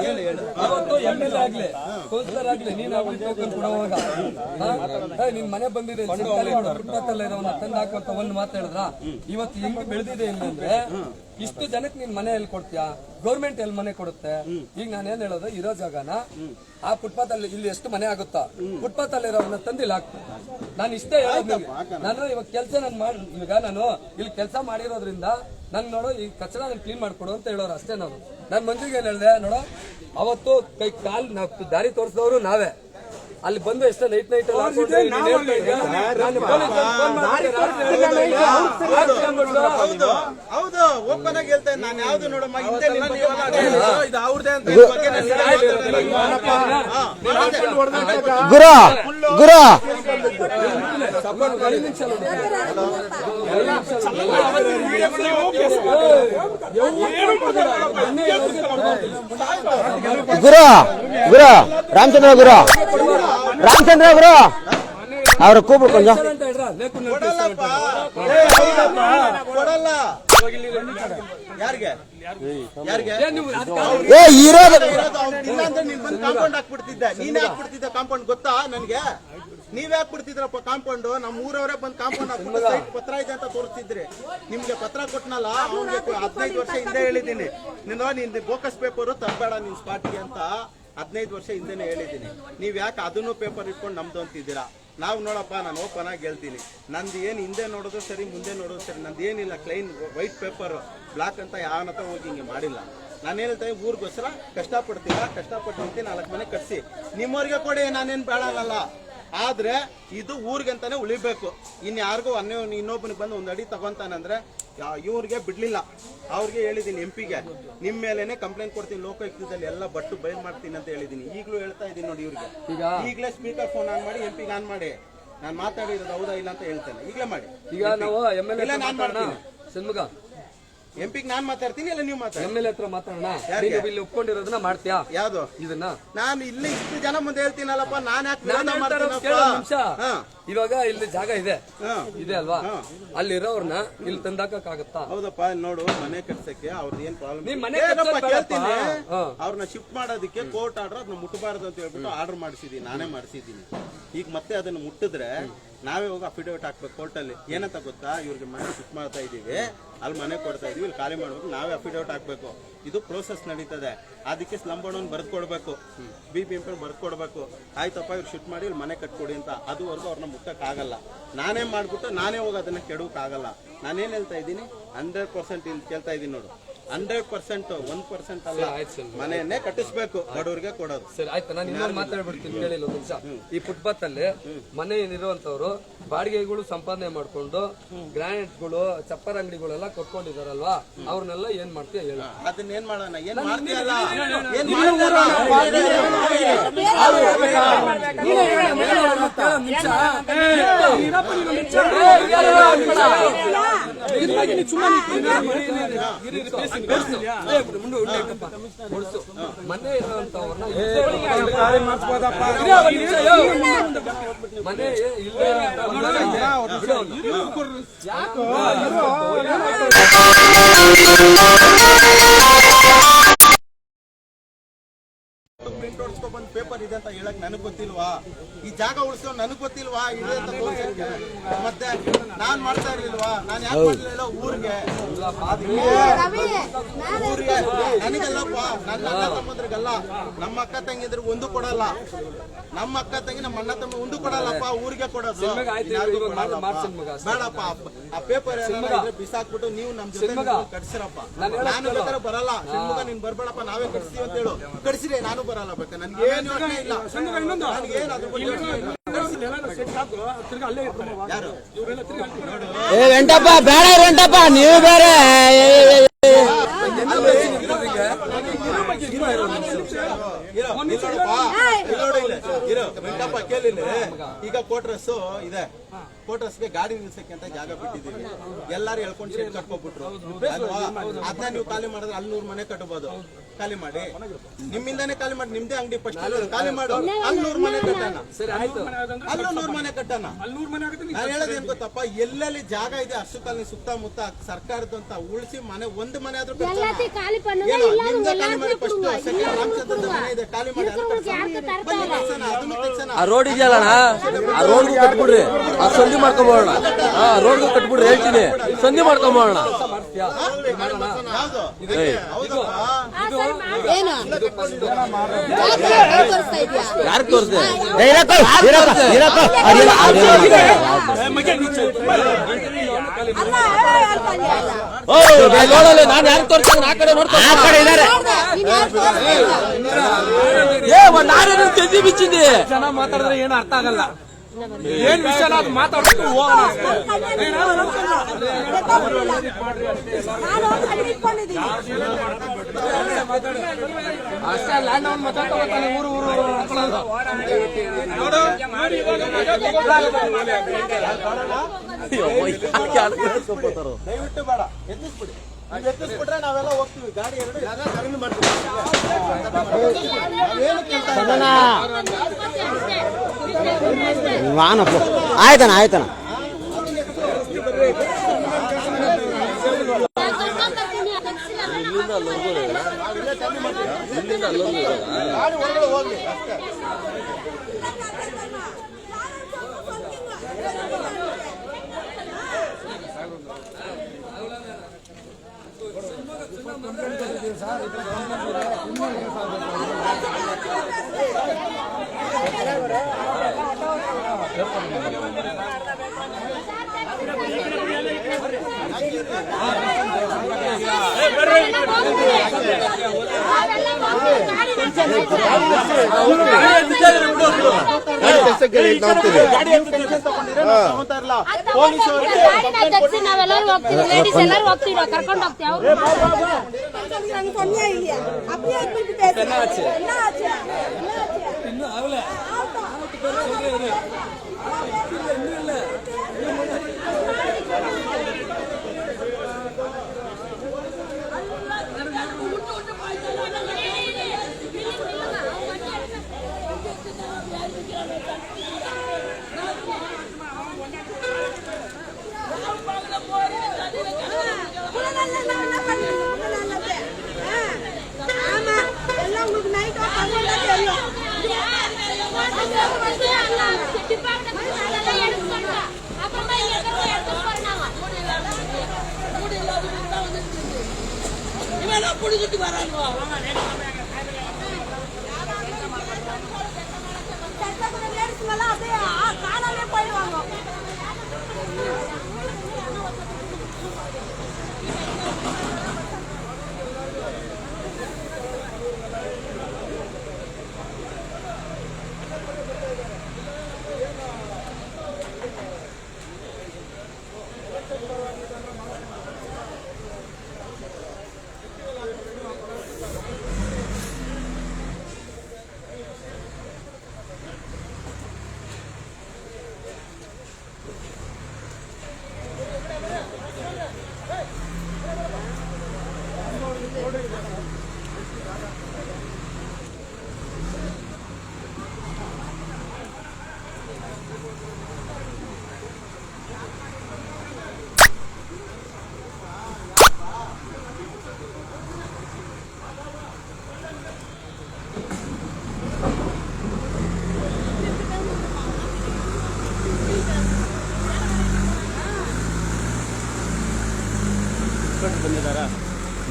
ಅವತ್ತು MLA ಆಗ್ಲಿ ಕೌನ್ಸಿಲರ್ ಆಗ್ಲಿ ನೀನ್ ಟೋಕನ್ ಕೊಡುವಾಗ ನಿನ್ ಮನೆ ಬಂದಿದೆ ಫುಟ್ಪಾತ್ ಅಲ್ಲಿರೋನ ತಂದು ಹಾಕುವಂತ ಒಂದು ಮಾತು ಹೇಳಿದ್ರ. ಇವತ್ತು ಹೆಂಗ್ ಬೆಳೆದಿದೆ ಇಲ್ಲಂದ್ರೆ ಇಷ್ಟು ಜನಕ್ಕೆ ನೀನ್ ಮನೆ ಎಲ್ಲಿ ಕೊಡ್ತೀಯಾ? ಗೌರ್ಮೆಂಟ್ ಎಲ್ಲಿ ಮನೆ ಕೊಡುತ್ತೆ? ಈಗ ನಾನು ಏನ್ ಹೇಳೋದು, ಇರೋ ಜಾಗನ ಆ ಫುಟ್ಪಾತ್ ಅಲ್ಲಿ ಇಲ್ಲಿ ಎಷ್ಟು ಮನೆ ಆಗುತ್ತಾ ಫುಟ್ಪಾತ್ ಅಲ್ಲಿ ಇರೋದನ್ನ ತಂದಿಲ್ಲ ಹಾಕ್ತೀನಿ. ನಾನು ಇಷ್ಟೇ ಹೇಳೋದು. ನಾನು ಇವಾಗ ಕೆಲಸ ಈಗ ನಾನು ಇಲ್ಲಿ ಕೆಲಸ ಮಾಡಿರೋದ್ರಿಂದ ನನ್ ನೋಡು ಈ ಕಚಡ ನಾನು ಕ್ಲೀನ್ ಮಾಡ್ಕೊಡು ಅಂತ ಹೇಳೋರು ಅಷ್ಟೇ. ನಾನು ಮಂಜುಗೆ ಏನ್ ಹೇಳ್ದೆ ನೋಡು, ಅವತ್ತು ಕೈ ಕಾಲ್ ದಾರಿ ತೋರಿಸಿದವರು ನಾವೇ. ಅಲ್ಲಿ ಬಂದು ಎಷ್ಟ ನೈಟ್ ಹೌದು ಓಪನ್ ಆಗಿ ಹೇಳ್ತೇನೆ ನಾನು. ಯಾವ್ದು ನೋಡಮ್ಮ ಗುರು ಗುರು ಗುರು ಗುರು ರಾಮಚಂದ್ರ ಗುರು ರಾಮಚಂದ್ರ ಗುರು ಅವ್ರ ಕೂಬು ಕೊಂಚ ಕೊಡಲ್ಲ ಯಾರಿಗೆ ಯಾರಿಗೆ ಏ ಇರೋದು ಇಲ್ಲ ಅಂದ್ರೆ ನೀನ್ ಬಂದು ಕಾಂಪೌಂಡ್ ಹಾಕ್ಬಿಡ್ತಿದ್ದೆ. ನೀನೇ ಹಾಕ್ಬಿಡ್ತಿದ್ದೆ ಕಾಂಪೌಂಡ್, ಗೊತ್ತಾ ನನ್ಗೆ? ನೀವೇ ಹಾಕ್ಬಿಡ್ತಿದ್ರಪ್ಪ ಕಾಂಪೌಂಡ್. ನಮ್ಮ ಊರವರೇ ಬಂದು ಕಾಂಪೌಂಡ್ ಹಾಕ್ಬಿಟ್ಟು ಸೈಟ್ ಪತ್ರ ಇದೆ ಅಂತ ತೋರಿಸ್ತಿದ್ರಿ. ನಿಮ್ಗೆ ಪತ್ರ ಕೊಟ್ನಲ್ಲ ಅವ್ನಿಗೆ 15 ವರ್ಷ ಹಿಂದೆ ಹೇಳಿದ್ದೀನಿ, ನಿನ್ ಬೋಕಸ್ ಪೇಪರು ತರಬೇಡ ನಿನ್ ಸ್ಪಾಟ್ಗೆ ಅಂತ 15 ವರ್ಷ ಹಿಂದೆನೆ ಹೇಳಿದ್ದೀನಿ. ನೀವ್ ಯಾಕೆ ಅದನ್ನು ಪೇಪರ್ ಇಟ್ಕೊಂಡು ನಮ್ದು ಅಂತಿದ್ದೀರಾ? ನಾವು ನೋಡಪ್ಪ, ನಾನು ಓಪನ್ ಆಗಿ ಹೇಳ್ತೀನಿ, ನಂದು ಏನು ಹಿಂದೆ ನೋಡೋದು ಸರಿ ಮುಂದೆ ನೋಡೋದು ಸರಿ, ನಂದು ಏನಿಲ್ಲ ಕ್ಲೈನ್ ವೈಟ್ ಪೇಪರ್ ಬ್ಲಾಕ್ ಅಂತ ಯಾವನತ್ರ ಹೋಗಿ ಹಿಂಗೆ ಮಾಡಿಲ್ಲ. ನಾನು ಹೇಳ್ತೇನೆ ಊರಿಗೋಸ್ಕರ ಕಷ್ಟಪಡ್ತೀರ, ಕಷ್ಟಪಟ್ಟು ನಿಂತು 4 ಮನೆ ಕಟ್ಸಿ ನಿಮ್ಮವ್ರಿಗೆ ಕೊಡಿ, ನಾನೇನು ಬೇಡಲ್ಲ. ಆದ್ರೆ ಇದು ಊರಿಗಂತಾನೆ ಉಳಿಬೇಕು. ಇನ್ಯಾರಿಗೂ ಇನ್ನೊಬ್ಬನಿಗೆ ಬಂದು 1 ಅಡಿ ತಗೊಂತಾನಂದ್ರೆ ಇವ್ರಿಗೆ ಬಿಡ್ಲಿಲ್ಲ. ಅವ್ರಿಗೆ ಹೇಳಿದೀನಿ MP ಗೆ ನಿಮ್ ಮೇಲೆನೆ ಕಂಪ್ಲೇಂಟ್ ಕೊಡ್ತೀನಿ, ಲೋಕಾಯುಕ್ತದಲ್ಲಿ ಎಲ್ಲ ಬಟ್ಟು ಬಯಲ್ ಮಾಡ್ತೀನಿ ಅಂತ ಹೇಳಿದೀನಿ. ಈಗಲೂ ಹೇಳ್ತಾ ಇದೀನಿ ನೋಡಿ ಇವ್ರಿಗೆ. ಈಗಲೇ ಸ್ಪೀಕರ್ ಫೋನ್ ಆನ್ ಮಾಡಿ MP ಗೆ ಆನ್ ಮಾಡಿ ನಾನು ಮಾತಾಡಿರೋದು ಹೌದಾ ಇಲ್ಲ ಅಂತ ಹೇಳ್ತೇನೆ. ಈಗಲೇ ಮಾಡಿ. ಈಗ ನಾವು MLA ನಾನ್ ಮಾಡ್ತೀನಿ ಸನ್ಮುಖ MP ಗೆ ನಾನ್ ಮಾತಾಡ್ತೀನಿ, ಇಲ್ಲ ನೀವು ಮಾತಾಡಿ. MLA ಹತ್ರ ಮಾತಾಡೋಣ. ಇಲ್ಲಿ ಒಪ್ಕೊಂಡಿರೋದನ್ನ ಮಾಡ್ತೀಯಾ? ಯಾವ್ದು ಇದನ್ನ? ನಾನು ಇಲ್ಲಿ ಇಷ್ಟು ಜನ ಮುಂದೆ ಹೇಳ್ತೀನಲ್ಲಪ್ಪ, ನಾನು ಇವಾಗ ಇಲ್ಲಿ ಜಾಗ ಇದೆ ಅಲ್ವಾ? ಅಲ್ಲಿರೋರ್ನ ಇಲ್ಲಿ ತಂದಾಕಕ್ಕಾಗತ್ತಾ? ಹೌದಪ್ಪ, ನೋಡು ಮನೆ ಕಟ್ಸಕ್ಕೆ ಅವ್ರದ್ದು ಏನ್ ಪ್ರಾಬ್ಲಮ್ ಕೇಳ್ತೀನಿ. ಅವ್ರನ್ನ ಶಿಫ್ಟ್ ಮಾಡೋದಕ್ಕೆ ಕೋರ್ಟ್ ಆರ್ಡರ್ ಅದನ್ನ ಮುಟ್ಟಬಾರದು ಅಂತ ಹೇಳ್ಬಿಟ್ಟು ಆರ್ಡರ್ ಮಾಡಿಸಿದೀನಿ, ನಾನೇ ಮಾಡಿಸಿದ್ದೀನಿ. ಈಗ ಮತ್ತೆ ಅದನ್ನ ಮುಟ್ಟಿದ್ರೆ ನಾವೇ ಹೋಗಿ ಅಫಿಡವಿಟ್ ಹಾಕ್ಬೇಕು ಕೋರ್ಟಲ್ಲಿ. ಏನಂತ ಗೊತ್ತಾ, ಇವ್ರಿಗೆ ಮನೆ ಶಿಫ್ಟ್ ಮಾಡ್ತಾ ಇದೀವಿ, ಅಲ್ಲಿ ಮನೆ ಕೊಡ್ತಾ ಇದೀವಿ, ಇಲ್ಲಿ ಖಾಲಿ ಮಾಡ್ಬೇಕು, ನಾವೇ ಅಫಿಡವಿಟ್ ಹಾಕ್ಬೇಕು. ಇದು ಪ್ರೋಸೆಸ್ ನಡೀತದೆ. ಅದಕ್ಕೆ ಸ್ಲಮ್ ಬೋರ್ಡ್ ಬರ್ದ್ಕೊಡ್ಬೇಕು, BBMP ಬರ್ದ್ಕೊಡ್ಬೇಕು, ಆಯ್ತಪ್ಪ ಇವ್ರು ಶಿಫ್ಟ್ ಮಾಡಿ ಇಲ್ಲಿ ಮನೆ ಕಟ್ಕೊಡಿ ಅಂತ. ಅದುವರೆಗೂ ಅವ್ರನ್ನ ಮುಟ್ಟಕ್ಕಾಗಲ್ಲ. ನಾನೇ ಮಾಡ್ಬಿಟ್ಟು ನಾನೇ ಹೋಗಿ ಅದನ್ನ ಕೆಡೋಕ್ಕಾಗಲ್ಲ. ನಾನೇನು ಹೇಳ್ತಾ ಇದ್ದೀನಿ 100% ಇಲ್ಲಿ ಕೇಳ್ತಾ ಇದ್ದೀನಿ ನೋಡು, 100% 1% ಅಲ್ಲ, ಆಯ್ತು ಸರ್. ಮನೆಯನ್ನೇ ಕಟ್ಟಿಸ್ಬೇಕು, ಬಡವರಿಗೆ ಕೊಡೋದು. ಸರಿ ಆಯ್ತು, ನಾನು ಇನ್ನೊಂದು ಮಾತಾಡ್ಬಿಡ್ತೀನಿ ಕೇಳಿಲ್ಲ ಒಂದು ನಿಮಿಷ. ಈ ಫುಟ್ಪಾತ್ ಅಲ್ಲಿ ಮನೆ ಏನಿರುವಂತವ್ರು ಬಾಡಿಗೆಗಳು ಸಂಪಾದನೆ ಮಾಡ್ಕೊಂಡು ಗ್ರಾನೈಟ್ಗಳು ಚಪ್ಪರ್ ಅಂಗಡಿಗಳೆಲ್ಲ ಕೊಟ್ಕೊಂಡಿದಾರಲ್ವಾ, ಅವ್ರನ್ನೆಲ್ಲ ಏನ್ ಮಾಡ್ತೀಯ ಹೇಳು? ಅದನ್ನ ಏನ್ ಮಾಡೋಣ? ಏನ್ ಮಾಡ್ತೀಯಲ್ಲ? ಮನೆ ಇರುವಂತವ್ರನ್ನ ಮನೆ ಪ್ರಿಂಟ್ ಹೊಡ್ಸ್ಕೊಂಡ್ಬಂದ್ ಪೇಪರ್ ಇದೆ ಅಂತ ಹೇಳಕ್ ನನಗ್ ಗೊತ್ತಿಲ್ವಾ? ಈ ಜಾಗ ಉಳಿಸೋ ನನಗ್ ಗೊತ್ತಿಲ್ವಾ? ಇದೆ ಅಂತ ತೋರ್ಸಕ್ಕೆ ಮತ್ತೆ ನಾನ್ ಮಾಡ್ತಾ ಇರ್ಲಿಲ್ವಾ? ನಾನ್ ಯಾಕೆ ಮಾಡ್ಲಿಲ್ಲ? ಊರಿಗೆ ನನಗಲ್ಲಪ್ಪ, ನನ್ನ ಅಣ್ಣ ತಮ್ಮಂದ್ರಿಗಲ್ಲ, ನಮ್ಮ ಅಕ್ಕ ತಂಗಿದ್ರಿಗೆ ಒಂದು ಕೊಡಲ್ಲ. ನಮ್ಮ ಅಕ್ಕ ತಂಗಿ ನಮ್ಮ ಅಣ್ಣ ತಮ್ಮ ಒಂದು ಕೊಡಲ್ಲಪ್ಪ, ಊರಿಗೆ ಕೊಡೋದು. ಬೇಡಪ್ಪ, ಆ ಪೇಪರ್ ಬಿಸಾಕ್ಬಿಟ್ಟು ನೀವು ನಮ್ ಜೊತೆ ಕಟ್ಸಿರಪ್ಪ. ನಾನು ಬೇಕಾದ್ರೆ ಬರಲ್ಲ, ಶಿವಮೊಗ್ಗ ನೀನ್ ಬರ್ಬೇಡಪ್ಪ, ನಾವೇ ಕಟ್ಸ್ತೀವಿ ಅಂತ ಹೇಳು. ಕಟ್ಸಿರಿ, ನಾನು ಬರಲ್ಲ. ಬೇಕಾ ನನ್ಗೇನು ಯೋಚನೆ ಇಲ್ಲ, ನನ್ಗೇನು ಅದ್ರ ಬಗ್ಗೆ ಯೋಚನೆ ಇಲ್ಲ. ವೆಂಟಪ್ಪ ಬೇಡ ವೆಂಟಪ್ಪ, ನೀವು ಬೇರೆ. ವೆಂಕಪ್ಪ ಕೇಳಿಲ್ಲ, ಈಗ ಕೋಟ್ರಸ್ ಇದೆ, ಕೋಟ್ರಸ್ಗೆ ಗಾಡಿ ನಿಲ್ಸಕ್ಕೆ ಅಂತ ಜಾಗ ಬಿಟ್ಟಿದ್ದೀವಿ. ಎಲ್ಲಾರು ಹೇಳ್ಕೊಂಡು ಶೆಡ್ ಕಟ್ಕೊಬಿಟ್ರು ಅಲ್ವಾ? ಅದನ್ನ ನೀವು ಖಾಲಿ ಮಾಡಿದ್ರೆ ಅಲ್ಲಿ 100 ಮನೆ ಕಟ್ಟಬಹುದು. ಖಾಲಿ ಮಾಡಿ, ನಿಮ್ಮಿಂದಾನೇ ಖಾಲಿ ಮಾಡಿ, ನಿಮ್ದೇ ಅಂಗಡಿ ಫಸ್ಟ್ ಖಾಲಿ ಮಾಡು. ಅಲ್ಲಿ 100 ಮನೆ ಕಟ್ಟಣ, ಅಲ್ಲೂ 100 ಮನೆ ಕಟ್ಟಣ. ನಾನು ಹೇಳೋದು ಏನ್ ಗೊತ್ತಪ್ಪ, ಎಲ್ಲೆಲ್ಲಿ ಜಾಗ ಇದೆ ಅಷ್ಟು ಕಾಲನಿ ಸುತ್ತಮುತ್ತ ಸರ್ಕಾರದಂತ ಉಳಿಸಿ ಮನೆ, ಒಂದು ಮನೆ ಆದ್ರೂ ನಿಮ್ದೇ ಖಾಲಿ ಮಾಡಿ. ಫಸ್ಟ್ ಸೆಕೆಂಡ್ ರಾಮಚಂದ್ರದ ಮನೆ ಇದೆ, ಖಾಲಿ ಮಾಡಿ. ಅದನ್ನು ತೆಗ್ಸೋಣ. ಆ ರೋಡ್ ಇದೆಯಲ್ಲಣ್ಣ, ಆ ರೋಡ್ಗೂ ಕಟ್ಬಿಡ್ರಿ, ಆ ಸಂಧಿ ಮಾಡ್ಕೊಂಬೋಣ. ಆ ರೋಡ್ಗೂ ಕಟ್ಬಿಡ್ರಿ, ಹೇಳ್ತೀನಿ, ಸಂಧಿ ಮಾಡ್ಕೊಂಬೋಣ. ಯಾರು ತೋರಿಸ್ದೆ? ನೋಡಲ್ಲ, ನಾನು ಯಾರು ತೋರಿಸ್ತಾಗ ಆ ಕಡೆ ನೋಡ್ತಾ ನಾನೇ ತೆಜ್ಜಿ ಬಿಚ್ಚಿದ್ದೆ. ಜನ ಮಾತಾಡಿದ್ರೆ ಏನು ಅರ್ಥ ಆಗಲ್ಲ. ಏನ್ ವಿಷಯ ಅದು ಮಾತಾಡ್ಬೇಕು ಹೋಗೋಣ. ಅಷ್ಟೇ ಲ್ಯಾಂಡ್ ಅವ್ನು ಮಾತಾಡ್ತಾನೆ, ಊರು ದಯವಿಟ್ಟು ಬೇಡ, ಎತ್ತಿಸ್ಬಿಡಿ. ನೀವು ಎತ್ತಿಸ್ಬಿಟ್ರೆ ನಾವೆಲ್ಲ ಹೋಗ್ತೀವಿ. ಗಾಡಿ ಎರಡು ಕರೆಂಟ್ ಮಾಡ್ತೀವಿ. ಆಯ್ತಣ್ಣ ಆಯ್ತಣ್ಣ. ಗಾಡಿ ಒಳಗಡೆ ಹೋಗ್ಲಿ ಅಷ್ಟೇ. ನಾವೆಲ್ಲರೂ ಹೋಗ್ತೀವಿ, ಲೇಡೀಸ್ ಎಲ್ಲರೂ ಹೋಗ್ತೀವಿ, ಕರ್ಕೊಂಡು ಹೋಗ್ತೀವಿ.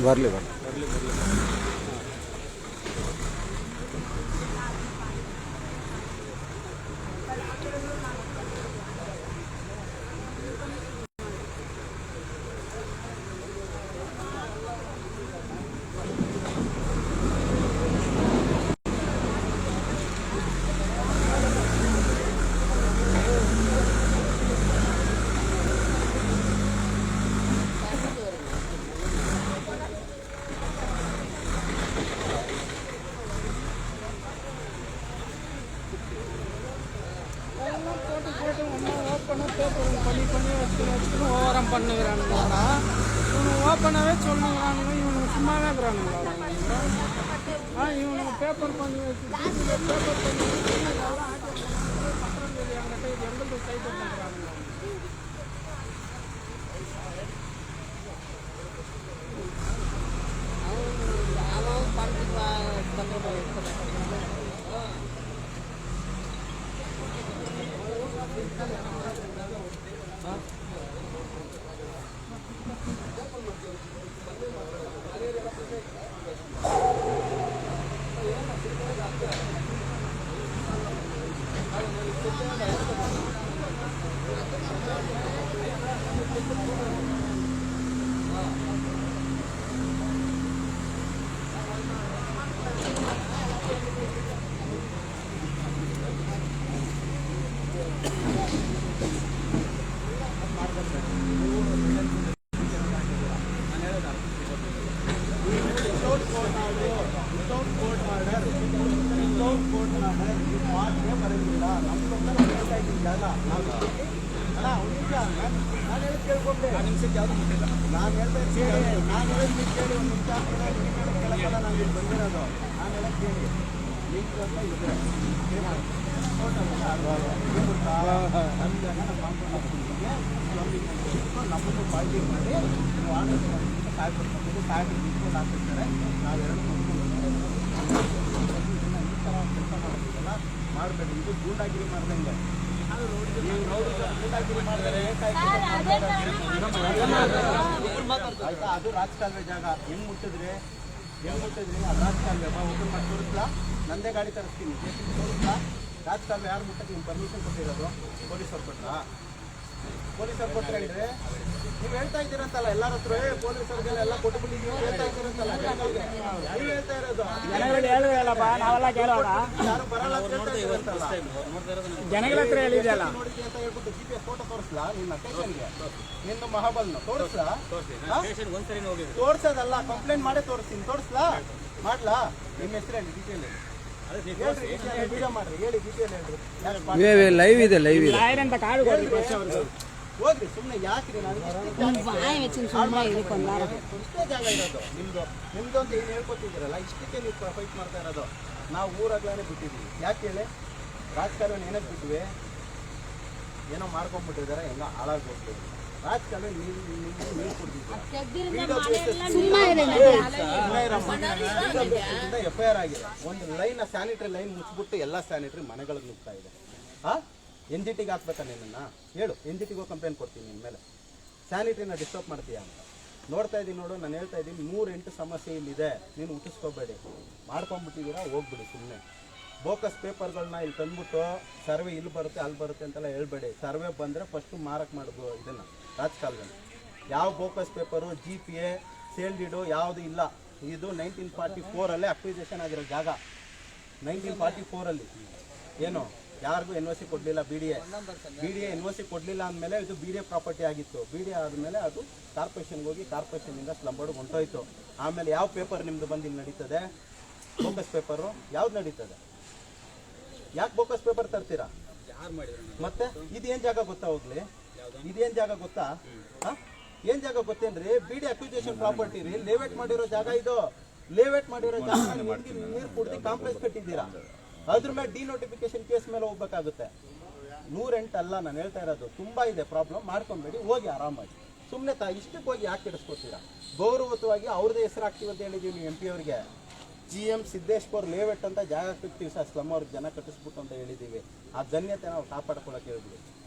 ಬರಲಿ ஓவரம் பண்ணுகிறானுங்களா இவனு ஓப்பனாகவே சொல்லுங்கிறானுங்க இவனுக்கு சும்மாவே இருக்கிறானுங்களா இவனுக்கு பேப்பர் பண்ணி வச்சு பேப்பர் பண்ணி எங்களுக்கு சைட் பண்ணுறானுங்க ನಾನು ಹೇಳ್ತಾ ಕೇಳಿ ನಾನು ಹೇಳಿದ್ದು ಕೇಳಿ ಒಂದು ನಿಮಿಷ ಕೆಳಗಲ್ಲ ನಾನು ಇಲ್ಲಿ ಬಂದಿರೋದು ನಾನು ಹೇಳಕ್ ಕೇಳಿ ಲಿಂಕ್ ಅಂತ ಇದೆ ನಮ್ಮನ್ನು ಪಾರ್ಟಿ ಮಾಡಿ ನೀವು ಆರ್ಡರ್ ಮಾಡಿದ್ರೆ ಕಾಯ್ಬಿಟ್ಟು ಕಾಯ್ದು ನಿಂತ್ಕೊಂಡು ಹಾಕಿರ್ತಾರೆ ನಾವೆರಡು ಈ ಥರ ಕೆಲಸ ಮಾಡೋದಿಲ್ಲ ಮಾಡಬೇಡಿ ಇದು ಗೂಂಡಾಗಿರಿ ಮಾಡ್ದಂಗೆ ನೀವು ನೋಡಿದ್ರೆ ಗೂಂಡಾಗಿರಿ ಮಾಡಿದ್ರೆ ಆಯ್ತಾ ಅದು ರಾಜಕಾಲುವೆ ಜಾಗ ಹೆಂಗ್ ಮುಟ್ಟಿದ್ರಿ ಅದು ರಾಜಕಾಲುವೆ ಓಪನ್ ಮಾಡಿ ತೋರಿಸ್ಲಾ ನಂದೇ ಗಾಡಿ ತರಿಸ್ತೀನಿ ತೋರಿಸ್ಲಾ ರಾಜಕಾಲುವೆ ಯಾರು ಮುಟ್ಟಕ್ಕೆ ನಿಮ್ಗೆ ಪರ್ಮಿಷನ್ ಕೊಟ್ಟಿರೋದು ಪೊಲೀಸರು ಕೊಟ್ರಾ ಪೊಲೀಸರು ಕೊಟ್ಟರೆ ಹೇಳಿದ್ರೆ ನೀವು ಹೇಳ್ತಾ ಇದ್ದೀರಂತಲ್ಲ ಎಲ್ಲರ ಹತ್ರ ಪೊಲೀಸರಿಗೆಲ್ಲ ಎಲ್ಲ ಕೊಟ್ಬಿಟ್ಟು ನೀವು ಹೇಳ್ತಾ ಇದ್ದೀರಂತಲ್ಲ ನೀವು ಹೇಳ್ತಾ ಇರೋದು ಯಾರು ಬರಲ್ಲ ಅಂತ ಹೇಳ್ತಾ ಇದ್ದೀರಂತಲ್ಲ ಜನಗಳ ಹತ್ರ ಹೇಳಿದೆಯಲ್ಲ ನೋಡಿದ್ವಿ ಅಂತ ಹೇಳ್ಬಿಟ್ಟು GPS ಫೋಟೋ ತೋರಿಸ್ಲಾ ನಿನ್ನ ಸ್ಟೇಷನ್ಗೆ ನಿನ್ನ ಮಹಾಬಲ್ನ ತೋರಿಸ್ಲಾ ತೋರ್ಸೋದಲ್ಲ ಕಂಪ್ಲೇಂಟ್ ಮಾಡೇ ತೋರಿಸ್ತೀನಿ ತೋರಿಸ್ಲಾ ಮಾಡ್ಲಾ ನಿಮ್ಮ ಹೆಸರು ಹೇಳಿ ಡೀಟೇಲ್ ವಿಡಿಯೋ ಮಾಡ್ರಿ ಹೇಳಿ ಡೀಟೇಲ್ ಹೇಳ್ರಿ ಲೈವ್ ಇದೆ ಅಂತ ಕಾಡು ಹೋಗ್ರಿ ಸುಮ್ಮನೆ ಯಾಕ್ರಿ ಇಷ್ಟೇ ಜಾಗ ಇರೋದು ನಿಮ್ದು ಅಂತ ಏನು ಹೇಳ್ಕೊತಿದ್ದೀರಲ್ಲ ಇಷ್ಟಕ್ಕೆ ನೀವು ಫೈಟ್ ಮಾಡ್ತಾ ಇರೋದು ನಾವು ಊರಾಗ್ಲಾನೆ ಬಿಟ್ಟಿದ್ವಿ ಯಾಕೆ ಹೇಳಿ ರಾಜಕಾರಣ ಏನಕ್ಕೆ ಬಿಟ್ವಿ ಏನೋ ಮಾಡ್ಕೊಂಡ್ಬಿಟ್ಟಿದ್ದಾರೆ ಎಲ್ಲ ಹಾಳಾಗಿ ಹೋಗ್ತೀವಿ ರಾಜಕಾರಣ ನೀರು ಕುಡಿದಿದ್ದೀರಾ FIR ಆಗಿದೆ ಒಂದು ಲೈನ್ ಸ್ಯಾನಿಟರಿ ಲೈನ್ ಮುಚ್ಚಿಬಿಟ್ಟು ಎಲ್ಲ ಸ್ಯಾನಿಟರಿ ಮನೆಗಳಿಗೆ ನುಗ್ತಾ ಇದೆ NGTಗೆ ಹಾಕ್ಬೇಕಾ ನಿನ್ನ ಹೇಳು NGTಗೂ ಕಂಪ್ಲೇಂಟ್ ಕೊಡ್ತೀನಿ ನಿನ್ನ ಮೇಲೆ ಸ್ಯಾನಿಟರಿನ ಡಿಸ್ಟರ್ಬ್ ಮಾಡ್ತೀಯ ಅಂತ ನೋಡ್ತಾ ಇದ್ದೀನಿ ನೋಡು ನಾನು ಹೇಳ್ತಾ ಇದ್ದೀನಿ 108 ಸಮಸ್ಯೆ ಇಲ್ಲಿದೆ ನೀನು ಹುಟ್ಟಿಸ್ಕೋಬೇಡಿ ಮಾಡ್ಕೊಂಡ್ಬಿಟ್ಟಿದ್ದೀರಾ ಹೋಗ್ಬಿಡಿ ಸುಮ್ಮನೆ ಬೋಕಸ್ ಪೇಪರ್ಗಳನ್ನ ಇಲ್ಲಿ ತಂದ್ಬಿಟ್ಟು ಸರ್ವೆ ಇಲ್ಲಿ ಬರುತ್ತೆ ಅಲ್ಲಿ ಬರುತ್ತೆ ಅಂತೆಲ್ಲ ಹೇಳ್ಬೇಡಿ ಸರ್ವೆ ಬಂದರೆ ಫಸ್ಟು ಮಾರಕ್ಕೆ ಮಾಡೋದು ಇದನ್ನು ರಾಜಕಾಲದಲ್ಲಿ ಯಾವ bogus paper GPA sale deed ಯಾವುದು ಇಲ್ಲ ಇದು 1944 ಅಕ್ವಿಸೇಷನ್ ಆಗಿರೋ ಜಾಗ 1944 ಏನು ಯಾರಿಗೂ NOC ಕೊಡಲಿಲ್ಲ BDA NOC ಕೊಡಲಿಲ್ಲ ಅಂದಮೇಲೆ ಇದು BDA ಪ್ರಾಪರ್ಟಿ ಆಗಿತ್ತು BDA ಆದಮೇಲೆ ಅದು ಕಾರ್ಪೊರೇಷನ್ಗೆ ಹೋಗಿ ಕಾರ್ಪೊರೇಷನಿಂದ ಸ್ಲಂಬೋರ್ಡ್ಗೆ ಹೊಂಟೋಯ್ತು ಆಮೇಲೆ ಯಾವ ಪೇಪರ್ ನಿಮ್ಮದು ಬಂದು ಇಲ್ಲಿ ನಡೀತದೆ ಬೋಕಸ್ ಪೇಪರು ಯಾವ್ದು ನಡೀತದೆ ಯಾಕೆ ಬೋಕಸ್ ಪೇಪರ್ ತರ್ತೀರಾ ಮತ್ತೆ ಇದೇನು ಜಾಗ ಗೊತ್ತಾ ಹೋಗ್ಲಿ ಇದೇನು ಜಾಗ ಗೊತ್ತಾ ಏನ್ ಜಾಗ ಗೊತ್ತೇನ್ರಿ BDA ಅಕ್ವಿಸೇಷನ್ ಪ್ರಾಪರ್ಟಿ ರೀ ಲೇವೇಟ್ ಮಾಡಿರೋ ಜಾಗ ಇದು ಲೇವೇಟ್ ಮಾಡಿರೋ ಜಾಗ ನೀರು ಕುಡ್ದು ಕಾಂಪ್ಲೆಕ್ಸ್ ಕಟ್ಟಿದ್ದೀರಾ ಅದ್ರ ಮೇಲೆ ಡಿನೋಟಿಫಿಕೇಶನ್ ಕೇಸ್ ಮೇಲೆ ಹೋಗ್ಬೇಕಾಗುತ್ತೆ 108 ಅಲ್ಲ ನಾನು ಹೇಳ್ತಾ ಇರೋದು ತುಂಬಾ ಇದೆ ಪ್ರಾಬ್ಲಮ್ ಮಾಡ್ಕೊಂಬೇಡಿ ಹೋಗಿ ಆರಾಮಾಗಿ ಸುಮ್ಮನೆ ಇಷ್ಟಕ್ಕೆ ಹೋಗಿ ಯಾಕೆ ಕೆಡಿಸ್ಕೊತೀರಾ ಗೌರವತವಾಗಿ ಅವ್ರದ್ದೇ ಹೆಸರು ಹಾಕ್ತೀವಿ ಅಂತ ಹೇಳಿದೀವಿ ನೀವು MP ಅವ್ರಿಗೆ GM ಸಿದ್ದೇಶ್ವರ್ ಲೇವೆಟ್ ಅಂತ ಜಾಗ ಕಟ್ತೀವಿ ಸರ್ ಸ್ಲಮ್ ಅವ್ರಿಗೆ ಜನ ಕಟ್ಟಿಸ್ಬಿಟ್ಟು ಅಂತ ಹೇಳಿದ್ದೀವಿ ಆ ಧನ್ಯತೆ ನಾವು ಕಾಪಾಡ್ಕೊಳ್ಳೋಕೆ ಹೇಳ್ಬಿಡಿ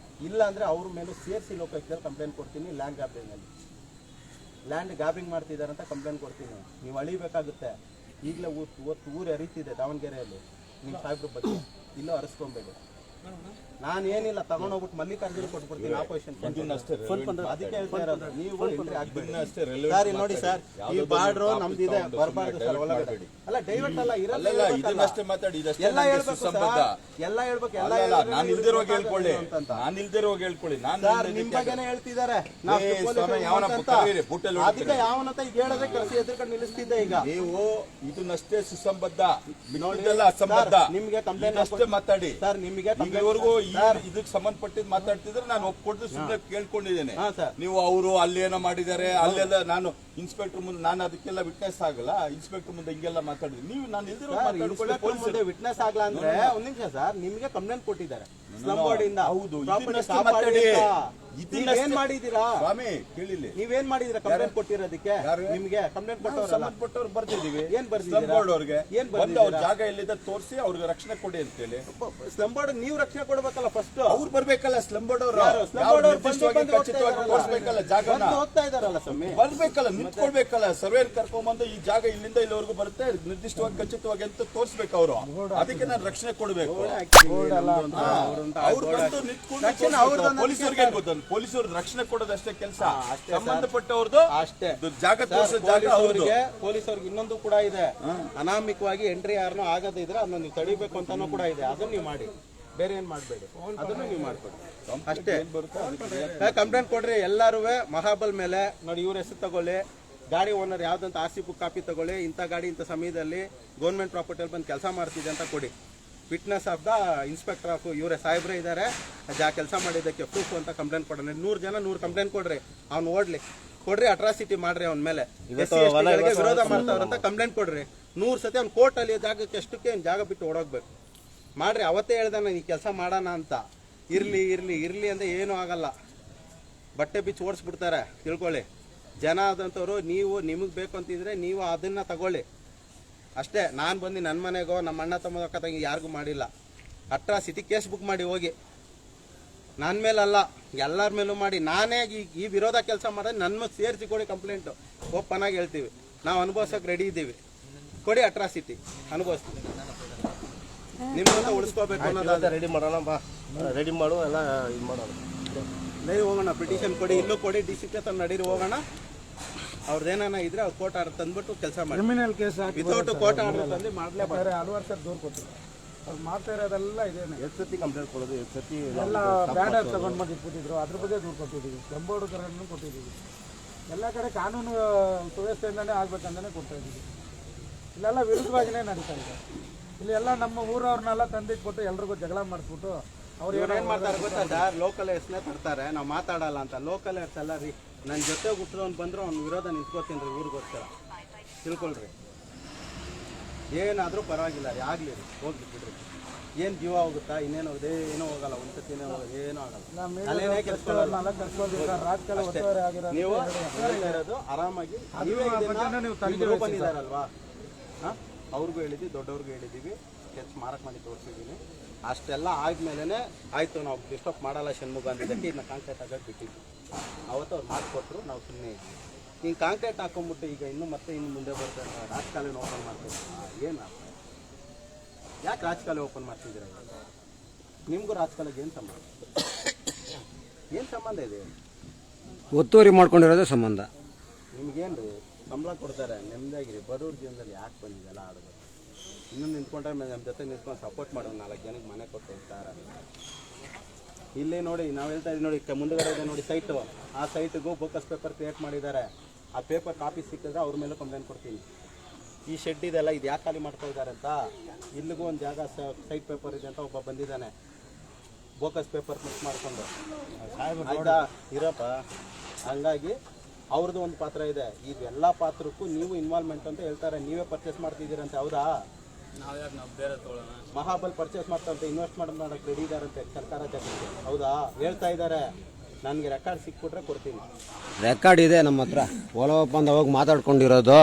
ಇಲ್ಲ ಅಂದರೆ ಅವ್ರ ಮೇಲೆ CRC ಲೋಕಾಯುಕ್ತದಲ್ಲಿ ಕಂಪ್ಲೇಂಟ್ ಕೊಡ್ತೀನಿ ಲ್ಯಾಂಡ್ ಗ್ರಾಬಿಂಗಲ್ಲಿ ಲ್ಯಾಂಡ್ ಗ್ಯಾಬಿಂಗ್ ಮಾಡ್ತಿದ್ದಾರೆ ಅಂತ ಕಂಪ್ಲೇಂಟ್ ಕೊಡ್ತೀನಿ. ನೀವು ಅಳಿಬೇಕಾಗುತ್ತೆ. ಈಗಲೇ ಊರು ಹರಿತಿದೆ ದಾವಣಗೆರೆಯಲ್ಲಿ. ನಿಮ್ಮ ಸಾಹೇಬ್ರ ಬಗ್ಗೆ ಇಲ್ಲೂ ಹರಿಸ್ಕೊಬೇಡಿ. ನಾನು ಏನಿಲ್ಲ ತಗೊಂಡೋಗ್ಬಿಟ್ಟು ಮಲ್ಲಿಕಾರ್ಜುನ ಕೊಟ್ಬಿಡ್ತೀನಿ ಆಪೋಸಿಷನ್. ಅದಕ್ಕೆ ಹೇಳ್ತಾ ಇರೋದು ನೀವು ಎಂಟ್ರಿ ಆಗ್ಬೇಡಿ ಸರ್. ಇಲ್ಲಿ ನೋಡಿ ಸರ್, ಈ ಬಾರ್ಡ್ರು ನಮ್ದಿದೆ, ಬರಬಾರ್ದು ಸರ್ ಒಳಗಡೆ. ಅಲ್ಲ ಡೈವರ್ಟ್ ಅಲ್ಲ, ಇದನ್ನಷ್ಟೇ ಮಾತಾಡಿ. ಎಲ್ಲ ಹೇಳ್ಬೇಕು ಸರ್, ಎಲ್ಲ ಹೇಳ್ಬೇಕು. ಎಲ್ಲ ನಾನು ಇಲ್ದಿರೋವಾಗ ಹೇಳ್ಕೊಳ್ಳಿ, ನಾನು ಇಲ್ದಿರೋವಾಗ ಹೇಳ್ಕೊಳ್ಳಿ. ನಾನು ನಿಮ್ ಬಗ್ಗೆನೇ ಹೇಳ್ತಿದ್ದಾರೆ. ಅದಕ್ಕೆ ಯಾವನಂತ ಈಗ ಹೇಳೋದೇ ಕರೆಸಿ ಎದುರ್ಕೊಂಡು ನಿಲ್ಲಿಸ್ತಿದ್ದೆ. ಈಗ ನೀವು ಇದನ್ನಷ್ಟೇ ಸುಸಂಬದ್ಧ, ನೋಡಿದಲ್ಲ ಅಸಂಬದ್ಧ. ನಿಮ್ಗೆ ಕಂಪ್ಲೇಂಟ್ ಅಷ್ಟೇ ಮಾತಾಡಿ ಸರ್. ನಿಮ್ಗೆ ಇಲ್ಲಿವರೆಗೂ ಇದಕ್ಕೆ ಸಂಬಂಧಪಟ್ಟಿದ್ದು ಮಾತಾಡ್ತಿದ್ರೆ ನಾನು ಒಪ್ಕೊಟ್ಟು ಸುಮ್ಮನೆ ಕೇಳ್ಕೊಂಡಿದ್ದೇನೆ. ನೀವು ಅವರು ಅಲ್ಲೇನೋ ಮಾಡಿದ್ದಾರೆ, ಅಲ್ಲೆಲ್ಲ ನಾನು ಇನ್ಸ್ಪೆಕ್ಟರ್ ಮುಂದೆ ನಾನು ಅದಕ್ಕೆಲ್ಲ ವಿಟ್ನೆಸ್ ಆಗಲ್ಲ. ಇನ್ಸ್ಪೆಕ್ಟರ್ ಮುಂದೆ ಹಿಂಗೆಲ್ಲ ಮಾತಾಡಿದ್ವಿ. ನೀವು ನಾನು ಇಲ್ದಿರೋ ವಿಟ್ನೆಸ್ ಆಗಲ್ಲ ಅಂದ್ರೆ ಒಂದ್ ನಿಮಿಷ ಸರ್, ನಿಮ್ಗೆ ಕಂಪ್ಲೇಂಟ್ ಕೊಟ್ಟಿದ್ದಾರೆ. ಹೌದು, ಏನ್ ಮಾಡಿದೀರಾ ಸ್ವಾಮಿ ಕೇಳಿಲ್ಲ. ನೀವೇನ್ ಮಾಡಿದೀರಾ ಕಂಪ್ಲೇಂಟ್ ಕೊಟ್ಟಿರೋದಕ್ಕೆ? ನಿಮ್ಗೆ ಕಂಪ್ಲೇಂಟ್ ಸಂಬಂಧಪಟ್ಟವ್ರು ಬರ್ತಿದೀವಿ. ಏನ್ ಬರ್ತಿದ್ದೀರಾ? ಏನ್ ಅವ್ರ ಜಾಗ ಎಲ್ಲಿದೆ ತೋರಿಸಿ ಅವ್ರಿಗೆ ರಕ್ಷಣೆ ಕೊಡಿ ಅಂತೇಳಿ. ಸ್ಲಮ್ ಬೋರ್ಡ್ ನೀವು ರಕ್ಷಣೆ ಕೊಡ್ಬೇಕಲ್ಲ ಫಸ್ಟ್. ಅವ್ರು ಬರ್ಬೇಕಲ್ಲ, ಸ್ಲಮ್ ಬೋರ್ಡ್ ಅವರು ತೋರಿಸ್ಬೇಕಲ್ಲ, ಜಾಗ ಹೋಗ್ತಾ ಇದಾರಲ್ಲ ಸ್ವಾಮಿ, ಬರ್ಬೇಕಲ್ಲ, ನಿಂತ್ಕೊಳ್ಬೇಕಲ್ಲ. ಸರ್ವೇರ್ ಕರ್ಕೊಂಡ್ಬಂದು ಈ ಜಾಗ ಇಲ್ಲಿಂದ ಇಲ್ಲಿವರೆಗೂ ಬರುತ್ತೆ, ನಿರ್ದಿಷ್ಟವಾಗಿ ಖಚಿತವಾಗಿ ಅಂತ ತೋರಿಸ್ಬೇಕು ಅವರು. ಅದಕ್ಕೆ ನಾನು ರಕ್ಷಣೆ ಕೊಡ್ಬೇಕು. ಅವ್ರು ಬಂದು ನಿಂತ್ಕೊಂಡು ಪೊಲೀಸರಿಗೆ ಗೊತ್ತ, ಪೊಲೀಸರು ರಕ್ಷಣೆ ಕೊಡೋದಷ್ಟೇ ಕೆಲಸ. ಸಂಬಂಧಪಟ್ಟವ್ರದ್ದು ಅಷ್ಟೇ ಜಾಗ ತೋರಿಸೋ ಜಾಗ ಅವ್ರಿಗೆ. ಪೊಲೀಸರಿಗೆ ಇನ್ನೊಂದು ಕೂಡ ಇದೆ, ಅನಾಮಿಕವಾಗಿ ಎಂಟ್ರಿ ಯಾರನ್ನೂ ಆಗದಿದ್ರೆ ಅದನ್ನ ನೀವು ತಡಿಬೇಕು ಅಂತಾನೂ ಕೂಡ ಇದೆ. ಅದನ್ನ ನೀವು ಮಾಡಿ, ಬೇರೆ ಏನ್ ಮಾಡಬೇಡಿ, ಅದನ್ನು ನೀವು ಮಾಡ್ಕೊಡಿ ಅಷ್ಟೇ. ಕಂಪ್ಲೇಂಟ್ ಕೊಡ್ರಿ ಎಲ್ಲಾರು. ಮಹಾಬಲ್ ಮೇಲೆ ನೋಡಿ, ಇವ್ರ ಹೆಸರು ತಗೊಳ್ಳಿ, ಗಾಡಿ ಓನರ್ ಯಾವ್ದಂತ RC ಬುಕ್ ಕಾಪಿ ತಗೊಳ್ಳಿ. ಇಂಥ ಗಾಡಿ ಇಂಥ ಸಮಯದಲ್ಲಿ ಗೌರ್ಮೆಂಟ್ ಪ್ರಾಪರ್ಟಿಯಲ್ಲಿ ಬಂದು ಕೆಲಸ ಮಾಡ್ತಿದೆ ಅಂತ ಕೊಡಿ. Fitness of the inspector of ಇವರೇ ಸಾಹೇಬ್ರೆ ಇದ್ದಾರೆ, ಕೆಲಸ ಮಾಡಿದ್ದಕ್ಕೆ ಪ್ರೂಫ್ ಅಂತ ಕಂಪ್ಲೇಂಟ್ ಕೊಡೋಣ. 100 ಜನ 100 ಕಂಪ್ಲೇಂಟ್ ಕೊಡ್ರಿ, ಅವ್ನು ಓಡ್ಲಿ ಕೊಡ್ರಿ. ಅಟ್ರಾಸಿಟಿ ಮಾಡ್ರಿ ಅವನ ಮೇಲೆ, ವಿರೋಧ ಮಾಡ್ತಾವ್ರಂತ ಕಂಪ್ಲೇಂಟ್ ಕೊಡ್ರಿ. 100 ಸತಿ ಅವ್ನು ಕೋರ್ಟ್ ಅಲ್ಲಿ ಜಾಗಕ್ಕೆ ಎಷ್ಟಕ್ಕೆ ಜಾಗ ಬಿಟ್ಟು ಓಡೋಗ್ಬೇಕು ಮಾಡ್ರಿ. ಅವತ್ತೇ ಹೇಳ್ದಾನ ಈ ಕೆಲಸ ಮಾಡೋಣ ಅಂತ. ಇರ್ಲಿ ಇರ್ಲಿ ಇರ್ಲಿ ಅಂದ್ರೆ ಏನೂ ಆಗಲ್ಲ, ಬಟ್ಟೆ ಬಿಚ್ಚಿ ಓಡಿಸ್ಬಿಡ್ತಾರೆ. ತಿಳ್ಕೊಳ್ಳಿ, ಜನ ಆದಂಥವ್ರು ನೀವು ನಿಮಗೆ ಬೇಕು ಅಂತಿದ್ರೆ ನೀವು ಅದನ್ನ ತಗೊಳ್ಳಿ ಅಷ್ಟೇ. ನಾನು ಬಂದು ನನ್ನ ಮನೆಗೋ ನಮ್ಮ ಅಣ್ಣ ತಮ್ಮ ಅಕ್ಕ ತಂಗಿ ಯಾರಿಗೂ ಮಾಡಿಲ್ಲ. ಅಟ್ರಾಸಿಟಿ ಕೇಸ್ ಬುಕ್ ಮಾಡಿ ಹೋಗಿ, ನನ್ನ ಮೇಲಲ್ಲ ಎಲ್ಲರ ಮೇಲೂ ಮಾಡಿ. ನಾನೇ ಈ ವಿರೋಧ ಕೆಲಸ ಮಾಡಿದ್ರೆ ನನ್ನ ಸೇರಿಸಿ ಕೊಡಿ ಕಂಪ್ಲೇಂಟು, ಓಪನ್ ಆಗಿ ಹೇಳ್ತೀವಿ. ನಾವು ಅನುಭವಿಸೋಕೆ ರೆಡಿ ಇದ್ದೀವಿ, ಕೊಡಿ ಅಟ್ರಾಸಿಟಿ ಅನುಭವಿಸ್ತೀವಿ. ನಿಮ್ಮನ್ನ ಉಳಿಸ್ಕೋಬೇಕು ಅನ್ನೋದಾದ್ರೆ ರೆಡಿ ಮಾಡೋಣ ಬಾ, ರೆಡಿ ಮಾಡು ಎಲ್ಲ ಇದು ಮಾಡೋಣ. ನಡಿ ಹೋಗೋಣ, ಪಿಟಿಷನ್ ಕೊಡಿ, ಇಲ್ಲೂ ಕೊಡಿ, DC ಹತ್ರ ನಡೀರಿ ಹೋಗೋಣ. ಅವ್ರದ್ದೇನ ಇದ್ರೆ ಅವ್ರು ಕೋರ್ಟ್ ಆರ್ಡರ್ ತಂದ್ಬಿಟ್ಟು ಕೆಲಸ ಮಾಡಿ. Criminal case without court order ತಂದು ಮಾಡ್ಲೇಬಾರ್ದು. ಹಲವಾರು ಸರ್ ದೂರ ಕೊಟ್ಟಿಲ್ಲ, ಅವ್ರು ಮಾಡ್ತಾ ಇರೋದೆಲ್ಲ ಇದೇನೆ. ಎಷ್ಟು ಸತಿ ಕಂಪ್ಲೇಂಟ್ ಕೊಡೋದು, ಎಷ್ಟು ಸತಿ ಎಲ್ಲ ಬ್ಯಾನರ್ ತಗೊಂಡು ಬಂದು ಇಟ್ಬಿಟ್ಟಿದ್ರು, ಅದ್ರ ಬಗ್ಗೆ ದೂರ ಕೊಟ್ಟಿದ್ದೀವಿ. ಕೆಂಬೋಡು ಕರನ್ನು ಕೊಟ್ಟಿದ್ದೀವಿ. ಎಲ್ಲ ಕಡೆ ಕಾನೂನು ಸುವ್ಯವಸ್ಥೆಯಿಂದನೇ ಆಗ್ಬೇಕಂತಾನೆ ಕೊಡ್ತಾ ಇದ್ದೀವಿ. ಇಲ್ಲೆಲ್ಲ ವಿರುದ್ಧವಾಗಿನೇ ನಡೀತಾ ಇದೆ. ಇಲ್ಲಿ ಎಲ್ಲ ನಮ್ಮ ಊರವ್ರನ್ನೆಲ್ಲ ತಂದಿಟ್ಬಿಟ್ಟು ಎಲ್ರಿಗೂ ಜಗಳ ಮಾಡಿಸ್ಬಿಟ್ಟು ಅವ್ರು ಏನ್ ಮಾಡ್ತಾರೆ ಗೊತ್ತಾ ಸರ್, ಲೋಕಲ್ ಎಸ್ನೇ ತರ್ತಾರೆ, ನಾವು ಮಾತಾಡಲ್ಲ ಅಂತ. ಲೋಕಲ್ ಎಸ್ ಎಲ್ಲ ರೀ, ನನ್ನ ಜೊತೆ ಹುಟ್ಟಿದವ್ನು ಬಂದ್ರು ಅವ್ನ ವಿರೋಧ ನಿಂತ್ಕೋತೀನಿ ರೀ ಊರಿಗೋಸ್ಕರ. ತಿಳ್ಕೊಳ್ರಿ, ಏನಾದರೂ ಪರವಾಗಿಲ್ಲ ರೀ, ಆಗಲಿ ರೀ, ಹೋಗ್ಲಿ ಬಿಡ್ರಿ. ಏನು ಜೀವ ಹೋಗುತ್ತಾ, ಇನ್ನೇನು ಹೋಗಿದೆ, ಏನೋ ಹೋಗಲ್ಲ, ಒಂದ್ಸತಿನೇ ಹೋಗೋದು, ಏನೂ ಆಗಲ್ಲ. ಅಲ್ಲೇನೇ ಕೆಲ್ಸ್ಕೊಳ್ಳಲ್ಲ. ನೀವು ಇರೋದು ಆರಾಮಾಗಿ ಬಂದಿದ್ದಾರಲ್ವಾ, ಅವ್ರಿಗೂ ಹೇಳಿದ್ವಿ, ದೊಡ್ಡವ್ರಿಗೂ ಹೇಳಿದ್ದೀವಿ, ಸ್ಕೆಚ್ ಮಾರಕ್ ಮಾಡಿ ತೋರಿಸಿದ್ದೀನಿ. ಅಷ್ಟೆಲ್ಲ ಆದ್ಮೇಲೆ ಆಯಿತು ನಾವು ಡಿಸ್ಟರ್ಬ್ ಮಾಡಲ್ಲ ಷಣ್ಮುಖ ಅಂದಿದ್ದಕ್ಕೆ ಇದನ್ನ ಕಾಂಕ್ರೀಟ್ ಹಾಕೋದು ಬಿಟ್ಟಿದ್ವಿ. ಅವತ್ತು ಅವ್ರು ಮಾಡಿಕೊಟ್ರು, ನಾವು ಸುಮ್ಮನೆ ಇದ್ವಿ. ಹಿಂಗೆ ಕಾಂಕ್ರೀಟ್ ಹಾಕೊಂಡ್ಬಿಟ್ಟು ಈಗ ಇನ್ನು ಮುಂದೆ ಬರ್ತಾರೆ ರಾಜಕಾಲುವೆ ಓಪನ್ ಮಾಡ್ತೀವಿ. ಏನು ಯಾಕೆ ರಾಜಕಾಲುವೆ ಓಪನ್ ಮಾಡ್ತಿದ್ದೀರ? ನಿಮಗೂ ರಾಜಕಾಲುವೆಗೆ ಏನು ಸಂಬಂಧ? ಏನು ಸಂಬಂಧ ಇದೆ? ಒತ್ತುವರಿ ಮಾಡ್ಕೊಂಡಿರೋದೇ ಸಂಬಂಧ. ನಿಮ್ಗೇನು ರೀ ಸಂಬಳ ಕೊಡ್ತಾರೆ, ನೆಮ್ಮದಿಯಾಗಿರಿ. ಬಡವ್ರ ಜೀವನದಲ್ಲಿ ಯಾಕೆ ಬಂದಿದ್ದೆಲ್ಲ ಆಡೋದು? ಇನ್ನೂ ನಿಂತ್ಕೊಂಡ್ರೆ ನಮ್ಮ ಜೊತೆ ನಿಂತ್ಕೊಂಡು ಸಪೋರ್ಟ್ ಮಾಡೋದು, 4 ಜನಕ್ಕೆ ಮನೆ ಕೊಟ್ಟು ಹೋಗ್ತಾರೆ. ಇಲ್ಲೇ ನೋಡಿ, ನಾವು ಹೇಳ್ತಾ ಇದ್ದೀವಿ ನೋಡಿ, ಮುಂದುಗಡೆ ಇದೆ ನೋಡಿ ಸೈಟು, ಆ ಸೈಟ್ಗೂ ಬೋಕಸ್ ಪೇಪರ್ ಕ್ರಿಯೇಟ್ ಮಾಡಿದ್ದಾರೆ. ಆ ಪೇಪರ್ ಕಾಪಿ ಸಿಕ್ಕಿದ್ರೆ ಅವ್ರ ಮೇಲೂ ಕಂಪ್ಲೇಂಟ್ ಕೊಡ್ತೀನಿ. ಈ ಶೆಡ್ ಇದೆಲ್ಲ ಇದು ಯಾಕೆ ಖಾಲಿ ಮಾಡ್ತಾ ಇದ್ದಾರೆ ಅಂತ. ಇಲ್ಲಿಗೂ ಒಂದು ಜಾಗ ಸೈಟ್ ಪೇಪರ್ ಇದೆ ಅಂತ ಒಬ್ಬ ಬಂದಿದ್ದಾನೆ, ಬೋಕಸ್ ಪೇಪರ್ ಮಿಕ್ಸ್ ಮಾಡಿಕೊಂಡು. ಆಯ್ತಾ ಇರಪ್ಪ, ಹಂಗಾಗಿ ಅವ್ರದ್ದು ಒಂದು ಪಾತ್ರ ಇದೆ. ಇದೆಲ್ಲ ಪಾತ್ರಕ್ಕೂ ನೀವು ಇನ್ವಾಲ್ವ್ಮೆಂಟ್ ಅಂತ ಹೇಳ್ತಾರೆ. ನೀವೇ ಪರ್ಚೇಸ್ ಮಾಡ್ತಿದ್ದೀರಂತೆ, ಹೌದಾ? ಮಹಾಬಲ್ ಪರ್ಚೇಸ್ ಮಾಡ್ತಾರಂತೆ, ಇನ್ವೆಸ್ಟ್ ಮಾಡೋಕ್ಕೆ ರೆಡಿ ಇದಾರಂತೆ ಸರ್ಕಾರ ಜಗತ್ತಿಗೆ, ಹೌದಾ? ಹೇಳ್ತಾ ಇದ್ದಾರೆ. ನನಗೆ ರೆಕಾರ್ಡ್ ಸಿಕ್ಬಿಟ್ರೆ ಕೊಡ್ತೀನಿ. ರೆಕಾರ್ಡ್ ಇದೆ ನಮ್ಮ ಹತ್ರ, ಓಲ ಒಪ್ಪಂದ ಹೋಗಿ ಮಾತಾಡ್ಕೊಂಡಿರೋದು,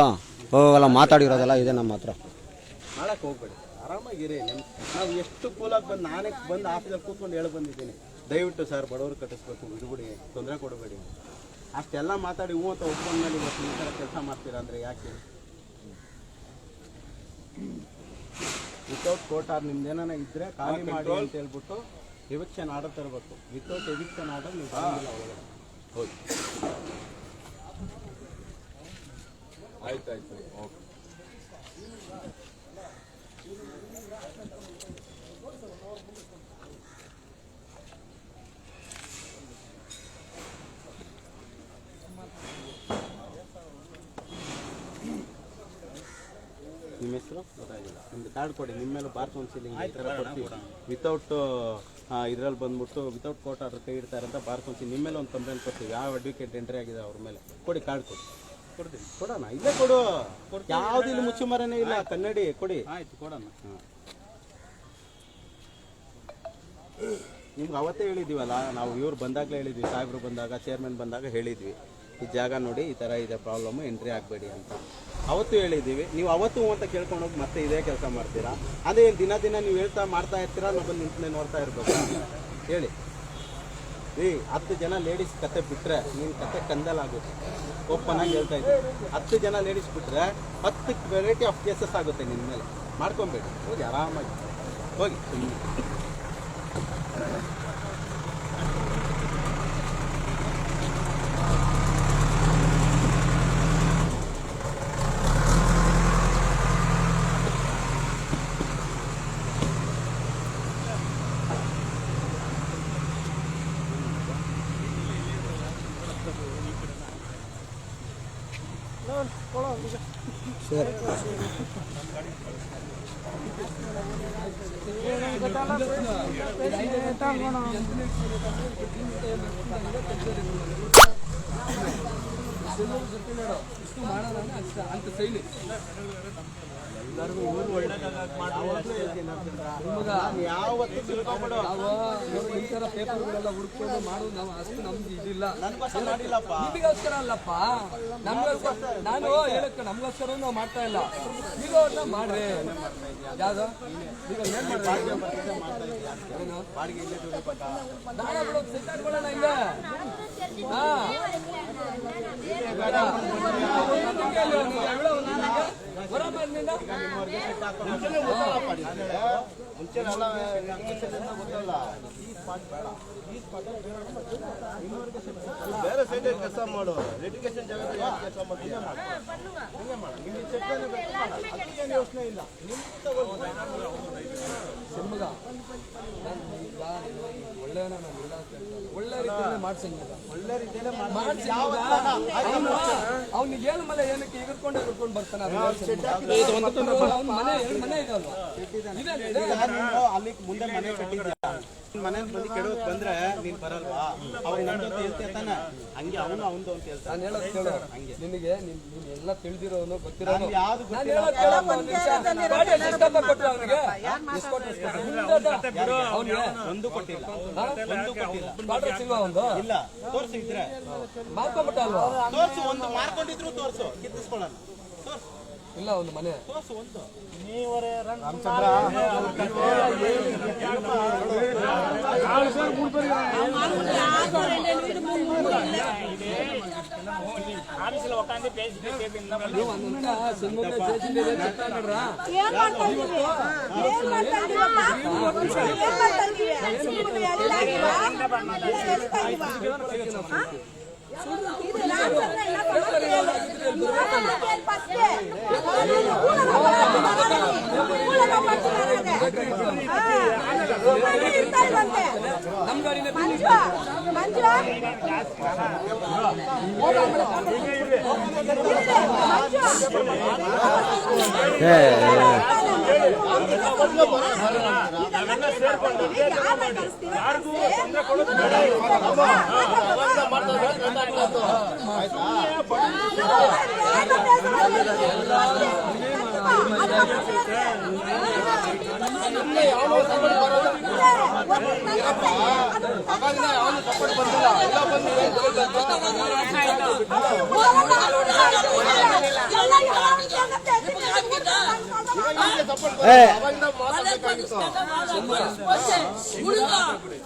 ಹೋಗಲ್ಲ ಮಾತಾಡಿರೋದೆಲ್ಲ ಇದೆ ನಮ್ಮ ಹತ್ರ. ಮಾಡಕ್ಕೆ ಹೋಗ್ಬೇಡಿ, ಆರಾಮಾಗಿರಿ. ನಾವು ಎಷ್ಟು ಕೂಲಾಗಿ ನಾನೇ ಬಂದು ಆಫೀಸಲ್ಲಿ ಕೂತ್ಕೊಂಡು ಹೇಳಿ ಬಂದಿದ್ದೀನಿ, ದಯವಿಟ್ಟು ಸರ್ ಬಡವರು ಕಟ್ಟಿಸ್ಬೇಕು, ಬಿಡ್ಬಿಡಿ, ತೊಂದರೆ ಕೊಡಬೇಡಿ. ಅಷ್ಟೆಲ್ಲ ಮಾತಾಡಿ ಹೂ ಅಂತ ಒಪ್ಕೊಂಡ್ಮೇಲೆ ಇವತ್ತು ಈ ಥರ ಕೆಲಸ ಮಾಡ್ತೀರಾ ಅಂದರೆ ಯಾಕೆ? ವಿತೌಟ್ ಕೋರ್ಟ್ ಆರ್ಡರ್ ನಿಮ್ದು ಏನಾನ ಇದ್ದರೆ ಖಾಲಿ ಮಾಡಿ ಅಂತ ಹೇಳ್ಬಿಟ್ಟು ಎವಿಕ್ಷನ್ ಆರ್ಡರ್ ತರಬೇಕು. ವಿತೌಟ್ ಎವಿಕ್ಷನ್ ಆರ್ಡರ್ ನೀವು ಬರೋಂಗಿಲ್ಲ ಒಳಗಡೆ. ಹೌದು, ಆಯ್ತಾಯ್ತು, ಓಕೆ. ನಿಮ್ಮ ಹೆಸರು ಗೊತ್ತಾಗಿಲ್ಲ, ನಿಮ್ದು ಕಾರ್ಡ್ ಕೊಡಿ. ನಿಮ್ಮ ಮೇಲೆ ಬಾರ್ ಕೌನ್ಸಿಲಿಂಗ್ ಈ ಥರ ಕೊಡ್ತೀವಿ. ವಿತೌಟ್ ಇದರಲ್ಲಿ ಬಂದ್ಬಿಟ್ಟು ವಿತೌಟ್ ಕೋರ್ಟ್ ಆರ್ಡರ್ ಕೈ ಇಡ್ತಾರೆ ಅಂತ ಬಾರ್ ಕೌನ್ಸಿಲ್ ನಿಮ್ಮ ಮೇಲೆ ಒಂದು ಕಂಪ್ಲೇಂಟ್ ಕೊಡ್ತೀವಿ. ಯಾವ ಅಡ್ವೊಕೇಟ್ ಎಂಟ್ರಿ ಆಗಿದೆ ಅವ್ರ ಮೇಲೆ ಕೊಡಿ, ಕಾರ್ಡ್ ಕೊಡಿ. ಕೊಡ್ತೀನಿ, ಕೊಡೋಣ. ಇಲ್ಲೇ ಕೊಡು, ಯಾವ್ದು ಇಲ್ಲಿ ಮುಚ್ಚುಮರನೇ ಇಲ್ಲ. ಕನ್ನಡಿ ಕೊಡಿ. ಆಯ್ತು, ಕೊಡೋಣ. ಹಾಂ, ನಿಮ್ಗೆ ಅವತ್ತೇ ಹೇಳಿದ್ದೀವಲ್ಲ ನಾವು, ಇವ್ರು ಬಂದಾಗಲೇ ಹೇಳಿದ್ವಿ, ಸಾಹೇಬ್ರು ಬಂದಾಗ, ಚೇರ್ಮನ್ ಬಂದಾಗ ಹೇಳಿದ್ವಿ, ಈ ಜಾಗ ನೋಡಿ ಈ ಥರ ಇದೆ ಪ್ರಾಬ್ಲಮ್ಮು, ಎಂಟ್ರಿ ಆಗಬೇಡಿ ಅಂತ ಅವತ್ತು ಹೇಳಿದ್ದೀವಿ. ನೀವು ಅವತ್ತು ಅಂತ ಕೇಳ್ಕೊಂಡೋಗಿ ಮತ್ತೆ ಇದೇ ಕೆಲಸ ಮಾಡ್ತೀರಾ. ಅದೇ ದಿನ ದಿನ ನೀವು ಹೇಳ್ತಾ ಮಾಡ್ತಾ ಇರ್ತೀರಾ, ನಾವು ನಿಂತಲೇ ನೋಡ್ತಾ ಇರ್ಬೇಕು. ಹೇಳಿ ರೀ, 10 ಜನ ಲೇಡೀಸ್ ಕತೆ ಬಿಟ್ಟರೆ ನಿನ್ನ ಕತೆ ಕಂದಲಾಗುತ್ತೆ. ಓಪನ್ ಆಗಿ ಹೇಳ್ತಾ ಇದ್ದೀನಿ, 10 ಜನ ಲೇಡೀಸ್ ಬಿಟ್ಟರೆ 10 ವೆರೈಟಿ ಆಫ್ ಕೇಸಸ್ ಆಗುತ್ತೆ ನಿನ್ನ ಮೇಲೆ. ಮಾಡ್ಕೊಬೇಡಿ, ಹೋಗಿ ಆರಾಮಾಗಿ ಹೋಗಿ. ಇಷ್ಟು ಮಾಡೋಣ ಅಂತ ಶೈಲಿ ಎಲ್ಲರಿಗೂ ಊರು ಇಂಥರ ಪೇಪರ್ಗಳೆಲ್ಲ ಹುಡ್ಕೊಂಡು ಮಾಡೋದು ನಾವು ಅಷ್ಟು ನಮ್ಗೆ ಇದಿಲ್ಲ. ಮಾಡಿಲ್ಲಪ್ಪ, ನಿಮಗೋಸ್ಕರ ಅಲ್ಲಪ್ಪ, ನಮ್ಗೋಸ್ಕರ. ನಾನು ಹೇಳಕ್ಕೆ ನಮ್ಗೋಸ್ಕರ ನಾವು ಮಾಡ್ತಾ ಇಲ್ಲ, ನೀವು ಅವ್ರನ್ನ ಮಾಡ್ರಿ. ಯಾವ್ದು ಈಗ ಏನ್ ಮಾಡ್ತಾರೆ ನಾಳೆ ಬಿಡೋದು ಸಿಕ್ಕಾಡ್ಕೊಳ್ಳೋಣ ಇಲ್ಲ. ಹಾ ಬೇರೆ ಸೈಡ್ ಕೆಲಸ ಮಾಡು. ಲಿಟಿಗೇಷನ್ ಜಾಗದಲ್ಲಿ ಕೆಲಸ ಮಾಡ್ತೀವಿ. ಯೋಚನೆ ಇಲ್ಲ. ಸಿಮ್ಮಗ ಒಳ್ಳೆಯವನ ನಾನು ಇಲ್ಲ ಅಂತ ಹೇಳ್ತಾರೆ. ಒಳ್ಳೆ ರೀತಿಯಲ್ಲಿ ಮಾಡ್ಸಂಗಿಲ್ಲ, ಒಳ್ಳೆ ರೀತಿಯಲ್ಲಿ ಅವ್ನಿಗೆ ಏನು ಮನೆ ಏನಕ್ಕೆ ಎಗರ್ಕೊಂಡು ಬರ್ತಾನೆ. ಮನೆ ಇದಲ್ವಾ, ಅಲ್ಲಿ ಮುಂದೆ ಮನೆ ಕಟ್ಟಿದ್ಯಾ, ಮನೆ ಬಂದು ಕೆಡೋಕ್ ಬಂದ್ರೆ ನೀನ್ ಬರಲ್ವಾ? ಅವ್ನು ನಂದು ಅಂತ ಹೇಳ್ತೀಯ ತಾನೆ, ಹಂಗೆ ಅವನು ಅವಂದು ಅಂತ ಹೇಳ್ತಾನೆ. ನಾನು ಹೇಳೋದು ಕೇಳು, ನಿನಗೆ ನೀನ್ ಎಲ್ಲ ತಿಳಿದಿರೋನು ಗೊತ್ತಿರೋನು. ಯಾವ್ದು ಒಂದು ಕೊಟ್ಟಿಲ್ಲ, ಸಿಲ್ವಾ ಒಂದು ಇಲ್ಲ. ತೋರ್ಸು ಇದ್ರೆ ಮಾಡ್ಕೊಂಬಿಟ್ಟ ಅಲ್ವಾ? ತೋರ್ಸು, ಒಂದು ಮಾರ್ಕೊಂಡಿದ್ರು ತೋರ್ಸು, ಕಿತ್ತಿಸ್ಕೊಳ್ಳೋಣ. ಇಲ್ಲ ಒಂದು ಮನೆ ತೋರ್ಸು ಒಂದು. ನಮ್ ಗಾಡಿನ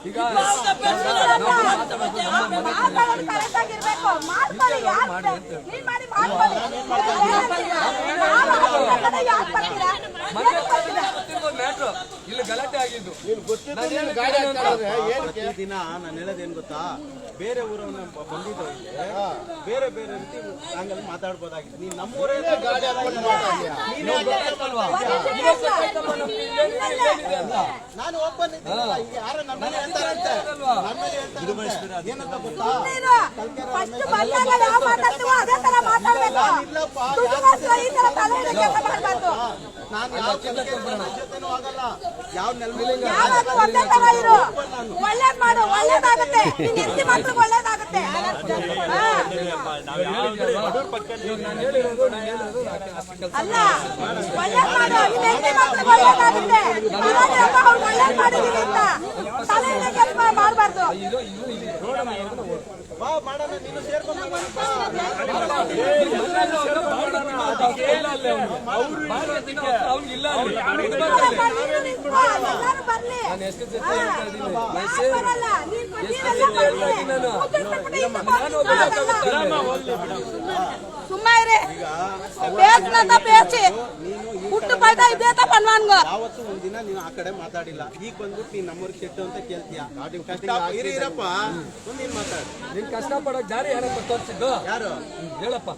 ಈಗ ಮಾಡಿ ಅಂತ ಹೇಳ್ತಾರೆ. ನೀನ್ ಮಾಡಿ ಮಾಡ್ಕೊಳ್ಳಿ. ಮ್ಯಾಟ್ರು ಇಲ್ಲಿ ಗಲಾಟೆ ಆಗಿದ್ದು ದಿನ ನಾನು ಹೇಳೋದೇನ್ ಗೊತ್ತಾ, ಬೇರೆ ಊರನ್ನ ಬಂದಿದ್ದು ಇಲ್ಲಿ ಬೇರೆ ಬೇರೆ ರೀತಿ ಹಂಗಲ್ಲಿ ಮಾತಾಡ್ಬೋದಾಗಿತ್ತು. ನೀನ್ ನಮ್ಮೂರೇ ಗಾಡಿ ನಾನು ಓಪನ್ ಇದ್ದೀನಲ್ಲ, ಈಗ ಯಾರು ನಮ್ಮ ಮೇಲೆ ಹೇಳ್ತಾರಂತೆ, ಏನಂತ ಗೊತ್ತಾ, ಫಸ್ಟ್ ಬಂದಾಗ ಯಾವ ಮಾತಾಡ್ತೀವೋ ಅದೇ ತರ ಮಾತಾಡ್ಬೇಕು. ದುಡ್ಡುಗೋಸ್ಕರ ಈ ತರ ತಲೆ ಕೆಲಸ ಮಾಡಬಾರ್ದು. ನಾನು ಯಾವ ಜೊತೆನೂ ಆಗಲ್ಲ, ಯಾವ ಯಾವಾಗ್ಲೂ ಒಂದೇ ತರ ಇರು. ಒಳ್ಳೇದ್ ಮಾಡು, ಒಳ್ಳೇದಾಗುತ್ತೆ. ನಿನ್ ಹೆಂಡತಿ ಮಕ್ಳಿಗೆ ಒಳ್ಳೇದಾಗುತ್ತೆ. ಅಲ್ಲ, ಒಳ್ಳೇದ್ ಮಾಡು, ನಿನ್ ಹೆಂಡತಿ ಮಕ್ಳಿಗೆ ಒಳ್ಳೇದಾಗುತ್ತೆ. ಇವಾಗಪ್ಪ ಅವ್ರು ಒಳ್ಳೇದ್ ಮಾಡಿದೀವಿ ಅಂತ ತಲೆಯಿಂದ ಕೆಲಸ ಮಾಡಬಾರ್ದು. ಬಾ ಮಾಡೋಣ, ನೀನು ಸೇರ್ಕೊಂಡು ಅವ್ನಿಗಿಲ್ಲ ಎಲ್ಲರೂ ಬರ್ಲಿ. ನಾನು ಎಷ್ಟು ಜೊತೆ ಹೇಳ್ತಾ ಇದ್ದೀನಿ ಬರಲ್ಲ. ಸುಮ್ಮನೆ ಬೇಸಿ ಹುಟ್ಟು ಪೈದ ಇದೇತ ಪನ್ವಾನ್ಗ ಯಾವತ್ತು ಒಂದಿನ ನೀನು ಆ ಕಡೆ ಮಾತಾಡಿಲ್ಲ. ಈಗ ಬಂದ್ಬಿಟ್ಟು ನೀನ್ ನಮ್ಮೂರಿಗೆ ಶೆಟ್ಟು ಅಂತ ಕೇಳ್ತೀಯ. ಇರಪ್ಪ ನೀನ್ ಮಾತಾಡಿ. ನೀನ್ ಕಷ್ಟ ಪಡೋಕ್ ದಾರಿ ಯಾರಪ್ಪ ತೋರಿಸಿದ್ದು? ಯಾರು ಹೇಳಪ್ಪ.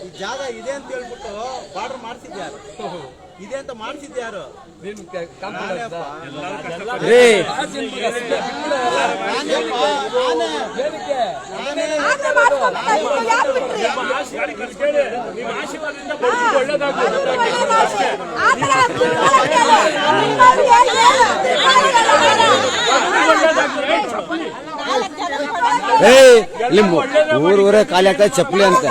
ಈ ಜಾಗ ಇದೆ ಅಂತ ಹೇಳ್ಬಿಟ್ಟು ಬಾರ್ಡರ್ ಮಾಡ್ಸಿದ್ಯಾರು? ಇದೆ ಅಂತ ಮಾಡ್ಸಿದ್ಯಾರು? ಊರೇ ಖಾಲಿ ಆಗ್ತದೆ ಚಪ್ಪಲಿ ಅಂತ.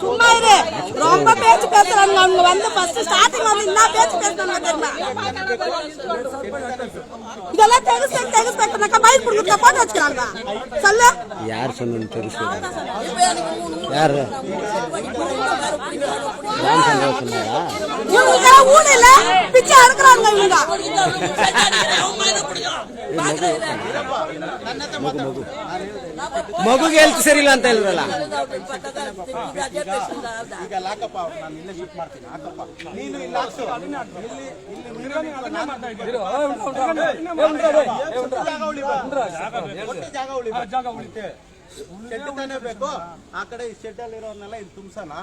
சும்மா இரு, ரொம்ப பேச்சு பேசுறாங்க அவங்க. வந்து ஃபர்ஸ்ட் ஸ்டார்டிங் வந்து என்ன பேச்சு பேசுறாங்க தெரியுமா? இதெல்லாம் தெரிஞ்சுக்க பைக் கொடுக்க போட்டு வச்சுக்கிறாங்க. சொல்லு யார் சொன்னு தெரிஞ்சுக்க யாரு சொன்னாரா? இவங்க ஊழல பிச்சை எடுக்கிறாங்க இவங்க. ಮಗುಗೆ ಹೆಲ್ತ್ ಸರಿ ಇಲ್ಲ ಅಂತ ಹೇಳಿದ್ರಲ್ಲ. ಈಗ ಲಾಕಪ್ಪ, ನಾನು ಇಲ್ಲೇ ಶಿಫ್ಟ್ ಮಾಡ್ತೀನಿ. ಹಾಕಪ್ಪ, ನೀನು ಇಲ್ಲ ಹಾಕ್ಸು. ಜಾಗ ಉಳಿತೆ. ಶೆಡ್ ತಾನೇ ಬೇಕು. ಆ ಕಡೆ ಈ ಶೆಡ್ ಅಲ್ಲಿ ಇರೋರ್ನೆಲ್ಲ ಇಲ್ಲಿ ತುಂಬಿಸೋಣ.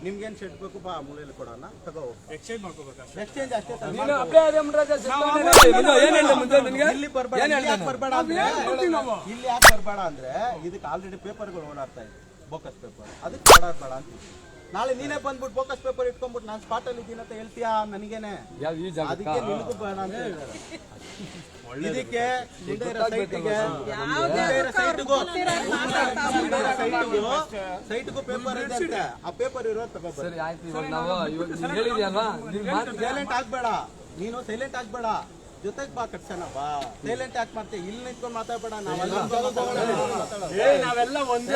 ನಿಮ್ಗೇನ್ ಶೆಡ್ ಬೇಕು ಬಾ, ಮೂಲೆಯಲ್ಲಿ ಕೊಡೋಣ, ತಗೋ. ಎಕ್ಸ್ಚೇಂಜ್ ಮಾಡ್ಕೋಬೇಕು. ಎಕ್ಸ್ಚೇಂಜ್ ಅಷ್ಟೇ. ಇಲ್ಲಿ ಬರ್ಬೇಡ, ಇಲ್ಲಿ ಯಾಕೆ ಬರ್ಬೇಡ ಅಂದ್ರೆ ಇದಕ್ಕೆ ಆಲ್ರೆಡಿ ಪೇಪರ್ಗಳು ಓಡಾಡ್ತಾ ಇದೆ, ಬೋಕಸ್ ಪೇಪರ್. ಅದಕ್ಕೆ ಓಡಾಡ್ಬೇಡ ಅಂತ. ನಾಳೆ ನೀನೇ ಬಂದ್ಬಿಟ್ಟು ಬೋಕಸ್ ಪೇಪರ್ ಇಟ್ಕೊಂಡ್ಬಿಟ್ಟು ನಾನು ಸ್ಪಾಟ್ ಅಲ್ಲಿ ಇದ್ದೀನಿ ಅಂತ ಹೇಳ್ತೀಯಾ ನನಗೇನೆ. ಅದಕ್ಕೆ ನಿನಗೂ ಬೇಡ ಅಂತ ಹೇಳಿದ್ದಾರೆ. ಇದಕ್ಕೆ ಸೈಟ್ಗೂ ಪೇಪರ್ ಇದೆ ಅಂತೆ. ಆ ಪೇಪರ್ ಇರೋದು ತಗೋಬರ್ರಿ. ಸೈಲೆಂಟ್ ಆಗ್ಬೇಡ ನೀನು, ಸೈಲೆಂಟ್ ಆಗ್ಬೇಡ. ಜೊತೆಗೆ ಬಾ, ಕಟ್ಸೋಣ ಬಾ. ಸೈಲೆಂಟ್ ಯಾಕೆ ಮಾಡ್ತೀವಿ? ಇಲ್ಲಿ ನಿಂತ್ಕೊಂಡು ಮಾತಾಡ್ಬೇಡ. ನಾವೆಲ್ಲ ಒಂದೇ.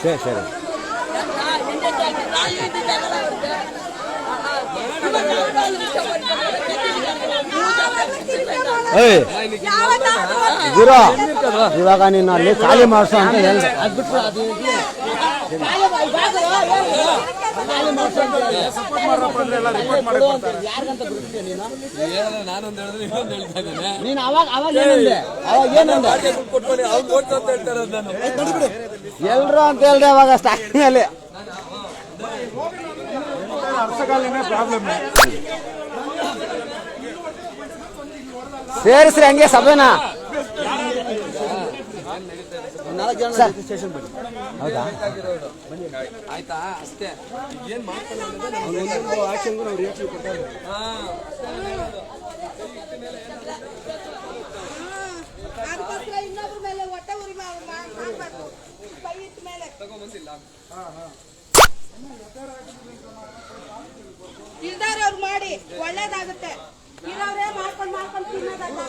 ಸರಿ ಸರಿ ಗುರು, ಇವಾಗ ನೀನು ಅಲ್ಲಿ ಖಾಲಿ ಮಾಡಿಸೋ ಅಂತ ಹೇಳಿದೆ. ನೀನು ಅವಾಗ ಏನಂದೆ? ಅವಾಗ ಏನಂದೆ? ಎಲ್ರು ಅಂತ ಹೇಳ್ದೆ ಅವಾಗ ಸ್ಟಾರ್ಟಿಂಗ್ ಅಲ್ಲಿ. ಸೇರಿಸ್ರಿ ಹಂಗೆ ಸಭೆನಾ. ಹೌದಾ? ಆಯ್ತಾ? ಅಷ್ಟೇ. ಏನ್ ಮಾಡ್ತಾರೆ ಇನ್ನೊಬ್ರ ಮೇಲೆ ಹೊಟ್ಟೆ ಉರಿ ಮಾಡ್ಬಾರ್ದು. ಕೈ ಇಟ್ಟ ಮೇಲೆ ತಗೊಂಬಂದಿಲ್ಲ. ಇಲ್ದಾರೆ ಅವ್ರು ಮಾಡಿ ಒಳ್ಳೇದಾಗುತ್ತೆ. ಇರೋರೇ ಮಾಡ್ಕೊಂಡು ತಿನ್ನೋದಲ್ಲ.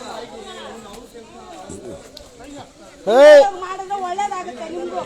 ಮಾಡಿದ್ರೆ ಒಳ್ಳೇದಾಗುತ್ತೆ ನಿಮ್ಗೂ.